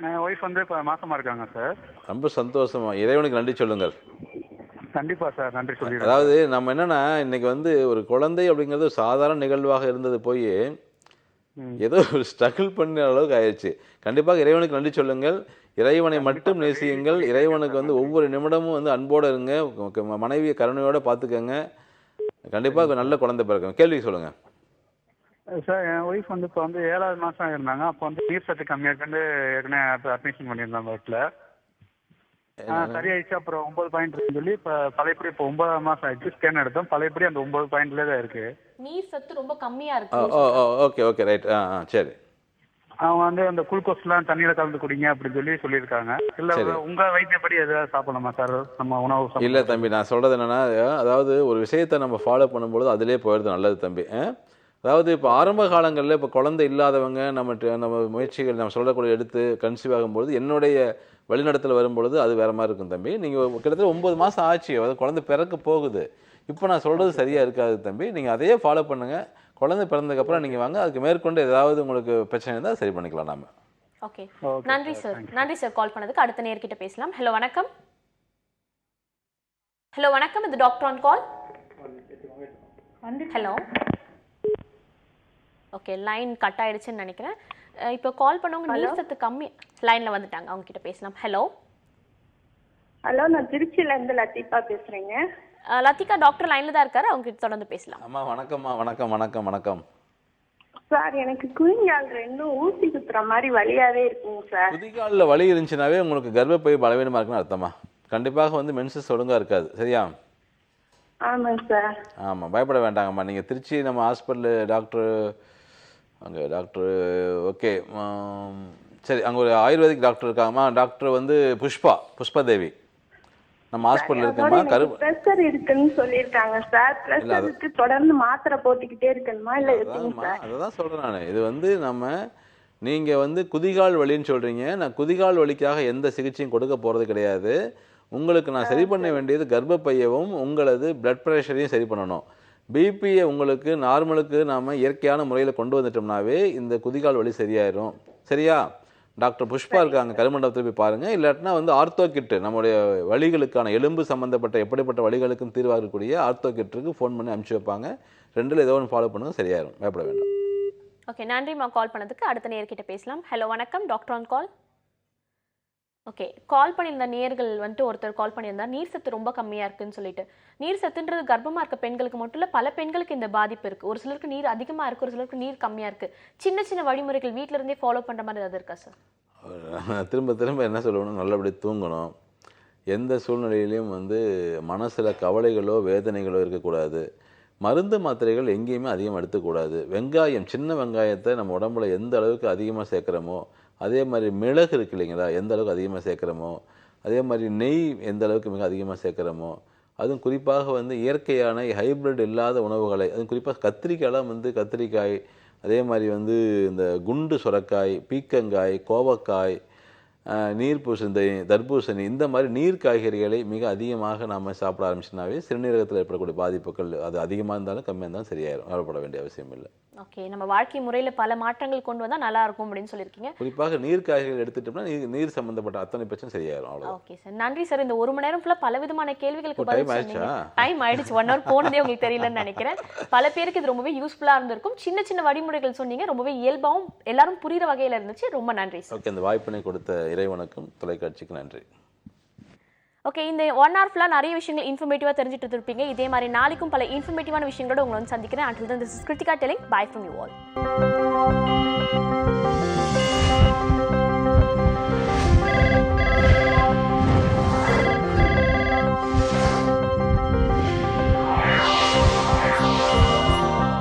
என் ஒய்ஃப் வந்து இப்போ மாசமா இருக்காங்க சார். ரொம்ப சந்தோஷமா, இறைவனுக்கு நன்றி சொல்லுங்கள். கண்டிப்பா சார், நன்றி சொல்லிடுறேன். அதாவது நம்ம என்னன்னா, இன்னைக்கு வந்து ஒரு குழந்தை அப்படிங்கிறது ஒரு சாதாரண நிகழ்வாக இருந்தது போய் ஏதோ ஒரு ஸ்ட்ரகிள் பண்ண அளவுக்கு ஆயிடுச்சு. கண்டிப்பாக இறைவனுக்கு நன்றி சொல்லுங்கள். இறைவனை மட்டும் நேசியுங்கள். இறைவனுக்கு வந்து ஒவ்வொரு நிமிடமும் வந்து அன்போடு இருங்க. மனைவியை கருணையோடு பார்த்துக்கங்க. கண்டிப்பாக நல்ல குழந்தை பிறக்கும். கேள்வி சொல்லுங்க சார். என் ஒய்ஃப் வந்து இப்போ வந்து 7வது மாசம் இருந்தாங்க. அப்போ வந்து நீர் சத்து கம்மியாக இருக்குன்னு ஏற்கனவே அட்மிஷன் பண்ணியிருந்தாங்க வீட்டில். சரியாயிடுச்சு. அப்புறம் 9 பாயிண்ட் இருக்குன்னு சொல்லி இப்போ பழையபடி இப்போ 9 மாசம் ஆயிடுச்சு. ஸ்கேன் எடுத்தோம். பழையபடி அந்த 9 பாயிண்ட்லேயே தான் இருக்கு. நீர் சத்து ரொம்ப கம்மியா இருக்கு. Okay okay, right. சரி. அவங்க வந்து அந்த குளுக்கோஸ்லாம் தண்ணியில கலந்து குடிங்க அப்படின்னு சொல்லியிருக்காங்க. இல்ல உங்க வைத்தியப்படி எதாவது சாப்பிடலாமா சார் நம்ம உணவு? இல்லை தம்பி, நான் சொல்றது என்னன்னா, அதாவது ஒரு விஷயத்தை நம்ம ஃபாலோ பண்ணும்போது அதிலே போயிடுறது நல்லது தம்பி. அதாவது இப்போ ஆரம்ப காலங்களில் இப்போ குழந்தை இல்லாதவங்க நம்ம முயற்சிகள் நம்ம சொல்லக்கூடிய எடுத்து கன்சீவ் ஆகும்பொழுது என்னுடைய வழிநடத்தல் வரும்பொழுது அது வேறு மாதிரி இருக்கும் தம்பி. நீங்கள் கிட்டத்தட்ட 9 மாதம் ஆச்சு, அதாவது குழந்தை பிறக்க போகுது. இப்போ நான் சொல்கிறது சரியாக இருக்காது தம்பி. நீங்கள் அதையே ஃபாலோ பண்ணுங்கள். குழந்தை பிறந்ததுக்கப்புறம் நீங்கள் வாங்க, அதுக்கு மேற்கொண்டு ஏதாவது உங்களுக்கு பிரச்சனை இருந்தால் சரி பண்ணிக்கலாம் நாம. ஓகே Okay, நன்றி sir. Sir Thank you. நன்றி சார் கால் பண்ணதுக்கு. அடுத்த நேர்கிட்ட பேசலாம். ஹலோ வணக்கம். ஹலோ வணக்கம், இது doctor on call. Hello. Okay, line cut ஆயிடுச்சுன்னு நினைக்கிறேன். இப்போ கால் பண்ணவங்க நீர் சத்து கம்மி லைன்ல வந்துட்டாங்க, அவங்க கிட்ட பேசலாம். ஹலோ. ஹலோ, நான் திருச்சியில இருந்து லத்தீஃபா பேசுறேங்க. லத்திகா டாக்டர் லைன்ல தான் இருக்காரு, அவங்க கிட்ட தொடர்ந்து பேசலாம். அம்மா வணக்கம்மா. வணக்கம் வணக்கம் வணக்கம். சார், எனக்கு குயிங்கால் ரெண்டும் ஊசி குத்துற மாதிரி வலியாவே இருக்குங்க சார். குதிகாலில் வலி இருந்துச்சுனாவே உங்களுக்கு கர்ப்பப்பை பலவீனமாக இருக்குன்னு அர்த்தமா. கண்டிப்பாக வந்து மென்சஸ் ஒழுங்காக இருக்காது. சரியா? ஆமாங்க சார். ஆமாம், பயப்பட வேண்டாங்கம்மா. நீங்கள் திருச்சி நம்ம ஹாஸ்பிட்டலு டாக்டர் அங்கே டாக்டர் ஓகே சரி, அங்கே ஒரு ஆயுர்வேதிக் டாக்டர் இருக்காங்கம்மா. டாக்டர் வந்து புஷ்பாதேவி நம்ம ஹாஸ்பிட்டல் இருக்கேம்மா. பிரஷர் இருக்குன்னு சொல்லியிருக்காங்க சார். பிரஷருக்கு தொடர்ந்து மாத்திரை போட்டுக்கிட்டே இருக்கணுமா இல்ல எப்படிங்க சார்? அதை தான் சொல்கிறேன் நான். இது வந்து நீங்கள் வந்து குதிகால் வலின்னு சொல்கிறீங்க. நான் குதிகால் வலிக்காக எந்த சிகிச்சையும் கொடுக்க போகிறது கிடையாது. உங்களுக்கு நான் சரி பண்ண வேண்டியது கர்ப்பப்பையவும் உங்களது பிளட் ப்ரெஷரையும் சரி பண்ணணும். பிபியை உங்களுக்கு நார்மலுக்கு நாம் இயற்கையான முறையில் கொண்டு வந்துட்டோம்னாவே இந்த குதிகால் வலி சரியாயிரும். சரியா? டாக்டர் புஷ்பா இருக்காங்க, கருமண்டபத்தில் போய் பாருங்கள். இல்லாட்டினா வந்து ஆர்த்தோ கிட்டு, நம்முடைய வலிகளுக்கான எலும்பு சம்மந்தப்பட்ட எப்படிப்பட்ட வலிகளுக்கும் தீர்வாக இருக்கக்கூடிய ஆர்த்தோ கிட்டுக்கு ஃபோன் பண்ணி அனுப்பிச்சி வைப்பாங்க. ரெண்டில் ஏதோ ஒன்று ஃபாலோ பண்ணுங்கள், சரியாயிரும். பயப்பட வேண்டாம். ஓகே, நன்றிம்மா கால் பண்ணதுக்கு. அடுத்த நேர்கிட்ட பேசலாம். ஹலோ வணக்கம், டாக்டர் ஆன் கால். ஓகே, கால் பண்ணியிருந்த நேர்கள் வந்துட்டு ஒருத்தர் கால் பண்ணியிருந்தா நீர் சத்து ரொம்ப கம்மியாக இருக்குன்னு சொல்லிட்டு. நீர் சத்துன்றது கர்ப்பமாக இருக்க பெண்களுக்கு மட்டும் இல்லை, பல பெண்களுக்கு இந்த பாதிப்பு இருக்குது. ஒரு சிலருக்கு நீர் அதிகமாக இருக்குது, ஒரு சிலருக்கு நீர் கம்மியாக இருக்குது. சின்ன சின்ன வழிமுறைகள் வீட்டில இருந்தே ஃபாலோ பண்ணுற மாதிரி ஏதாவது இருக்கா சார்? திரும்ப திரும்ப என்ன சொல்லணும், நல்லபடி தூங்கணும். எந்த சூழ்நிலையிலையும் வந்து மனசில் கவலைகளோ வேதனைகளோ இருக்கக்கூடாது. மருந்து மாத்திரைகள் எங்கேயுமே அதிகமாக எடுத்துக்கூடாது. வெங்காயம், சின்ன வெங்காயத்தை நம்ம உடம்புல எந்த அளவுக்கு அதிகமாக சேர்க்குறோமோ, அதே மாதிரி மிளகு இருக்கு இல்லைங்களா, எந்த அளவுக்கு அதிகமாக சேர்க்குறோமோ, அதே மாதிரி நெய் எந்த அளவுக்கு மிக அதிகமாக சேர்க்குறோமோ, அதுவும் குறிப்பாக வந்து இயற்கையான ஹைப்ரிட் இல்லாத உணவுகளை, அதுவும் குறிப்பாக கத்திரிக்காயெல்லாம் வந்து கத்திரிக்காய், அதே மாதிரி வந்து இந்த குண்டு சுரக்காய், பீக்கங்காய், கோவக்காய், நீர்பூசணி, தர்பூசணி, இந்த மாதிரி நீர் காய்கறிகளை மிக அதிகமாக நாம் சாப்பிட ஆரம்பிச்சோம்னாவே சிறுநீரகத்தில் ஏற்படக்கூடிய பாதிப்புகள் அது அதிகமாக இருந்தாலும் கம்மியாக இருந்தாலும் சரியாயிரும். கவலைப்பட வேண்டிய அவசியம் இல்லை. ஓகே, நம்ம வாழ்க்கை முறையில் பல மாற்றங்கள் கொண்டு வந்தால் நல்லா இருக்கும் அப்படின்னு சொல்லியிருக்கீங்க. குறிப்பாக நீர் காய்கறிகள் எடுத்துட்டோம்னா நீர் சம்பந்தப்பட்ட அத்தனை பிரச்சனை சரியாயிரும். அவ்வளோ. ஓகே சார், நன்றி சார். இந்த ஒரு மணி நேரம் ஃபுல்லாக பல விதமான கேள்விகளுக்கு பதில் சொன்னீங்க. டைம் ஆயிடுச்சு, 1 hour போனதே உங்களுக்கு தெரியலன்னு நினைக்கிறேன். பல பேருக்கு இது ரொம்பவே யூஸ்ஃபுல்லாக இருந்திருக்கும். சின்ன சின்ன வழிமுறைகள் சொன்னீங்க, ரொம்பவே இயல்பாகவும் எல்லாரும் புரிகிற வகையில் இருந்துச்சு. ரொம்ப நன்றி சார். ஓகே, அந்த வாய்ப்பினை கொடுத்த இறைவனுக்கும் தொலைக்காட்சிக்கு நன்றி. ஓகே, இந்த 1 hour ஃபுல்லாக நிறைய விஷயங்கள் இன்ஃபர்மேட்டிவாக தெரிஞ்சுட்டு இருப்பீங்க. இதே மாதிரி நாளைக்கும் பல இன்ஃபர்மேட்டிவான விஷயங்களோட உங்களை வந்து சந்திக்கிறேன். Until then, this is Kritika telling bye from you all.